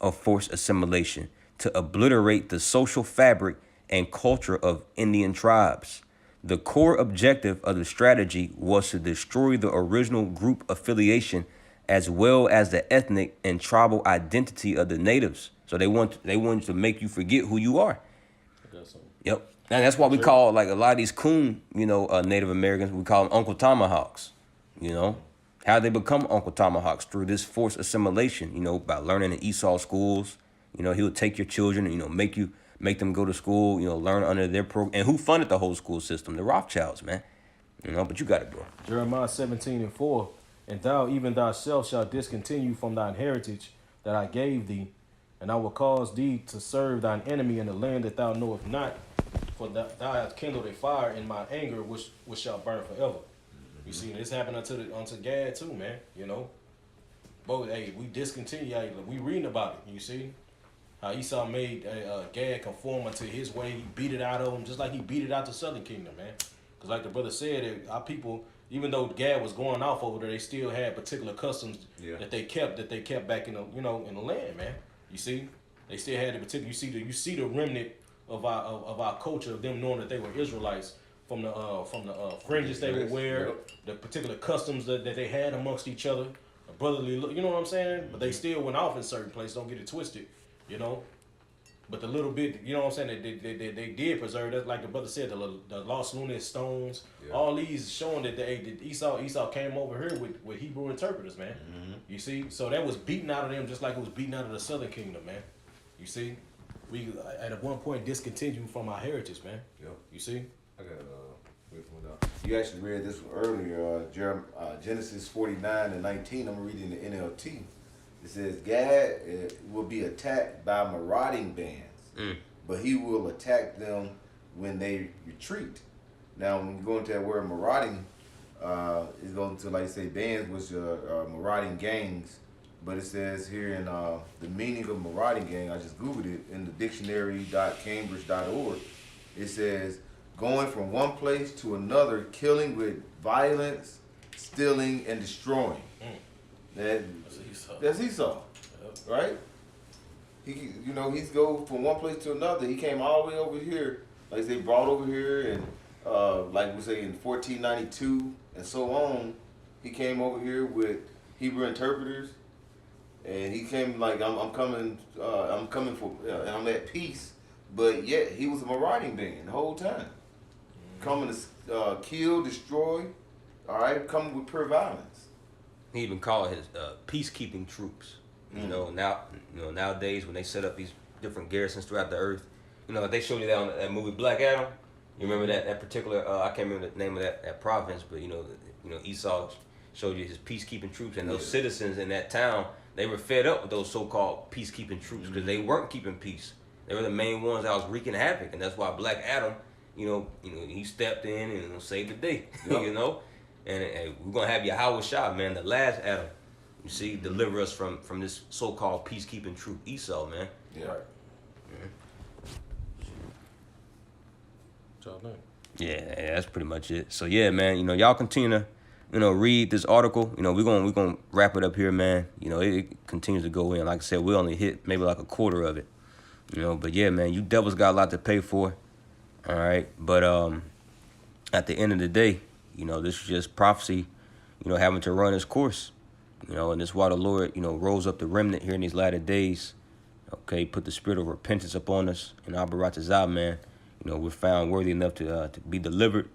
[SPEAKER 1] of forced assimilation to obliterate the social fabric and culture of Indian tribes. The core objective of the strategy was to destroy the original group affiliation as well as the ethnic and tribal identity of the natives. So they wanted to make you forget who you are. Yep. And that's why we call, like, a lot of these coon, you know, Native Americans, we call them Uncle Tomahawks. You know, how they become Uncle Tomahawks? Through this forced assimilation, you know, by learning in Esau schools. You know, he would take your children and, you know, make them go to school, you know, learn under their program. And who funded the whole school system? The Rothschilds, man. You know, but you got to go.
[SPEAKER 2] Jeremiah 17 and 4. And thou, even thyself, shalt discontinue from thine heritage that I gave thee, and I will cause thee to serve thine enemy in the land that thou knowest not, for thou hast kindled a fire in my anger, which shall burn forever. You see, this happened unto Gad too, man. You know, but hey, we discontinue. We reading about it. You see, how Esau made Gad conform unto his way. He beat it out of him, just like he beat it out the southern kingdom, man. Because like the brother said, our people, even though Gad was going off over there, they still had particular customs that they kept back in the, you know, in the land, man. You see, they still had the particular. You see the remnant of our culture, of them knowing that they were Israelites from the fringes they would wear, the particular customs that they had amongst each other, a brotherly look. You know what I'm saying? But they still went off in certain places. Don't get it twisted, you know. But the little bit, you know what I'm saying, they did preserve that, like the brother said, the lost luminous stones, all these showing that Esau came over here with Hebrew interpreters, man. You see, so that was beaten out of them just like it was beaten out of the southern kingdom, man. You see, we at one point discontinued from our heritage, man. You see.
[SPEAKER 3] I got wait for it. You actually read this one earlier, Genesis 49 and 19. I'm reading the NLT. It says, Gad will be attacked by marauding bands, but he will attack them when they retreat. Now, when you go into that word marauding, it's going to, like, say, bands, which are marauding gangs. But it says here in the meaning of marauding gang, I just Googled it in the dictionary.cambridge.org. It says, going from one place to another, killing with violence, stealing, and destroying. That's Esau, right? He's go from one place to another. He came all the way over here, like they brought over here, and like we say in 1492 and so on. He came over here with Hebrew interpreters, and he came like I'm coming for, and I'm at peace. But yet he was a marauding being the whole time, coming to kill, destroy. All right, coming with pure violence.
[SPEAKER 1] He even called his peacekeeping troops. You know, nowadays when they set up these different garrisons throughout the earth, you know, they showed you that on that movie Black Adam. You remember that particular? I can't remember the name of that province, but you know Esau showed you his peacekeeping troops, and those citizens in that town, they were fed up with those so-called peacekeeping troops because they weren't keeping peace. They were the main ones that was wreaking havoc, and that's why Black Adam, he stepped in and saved the day.
[SPEAKER 3] Yep.
[SPEAKER 1] You know, and we're gonna have Yahweh Shah, man, the last Adam. You see, deliver us from this so-called peacekeeping troop, Esau, man.
[SPEAKER 3] Yeah.
[SPEAKER 2] Right. What y'all think?
[SPEAKER 1] Yeah, that's pretty much it. So yeah, man, y'all continue to, read this article. We're gonna wrap it up here, man. It continues to go in. Like I said, we only hit maybe like a quarter of it. But yeah, man, you devils got a lot to pay for. All right. But at the end of the day, this is just prophecy, having to run its course. And this is why the Lord, rose up the remnant here in these latter days. Okay, put the spirit of repentance upon us. And Abaratazah, man, we're found worthy enough to be delivered.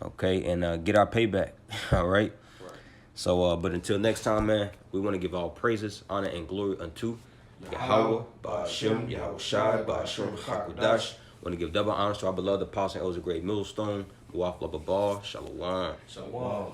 [SPEAKER 1] Okay, and get our payback. All right. So, but until next time, man, we want to give all praises, honor, and glory unto Yahweh, Ba'ashem, Yahweh Shai, Ba'ashem, Hakodash. Want to give double honors to our beloved apostle and elder great millstone, Muaf Lababal, Shalom.
[SPEAKER 2] Shalom.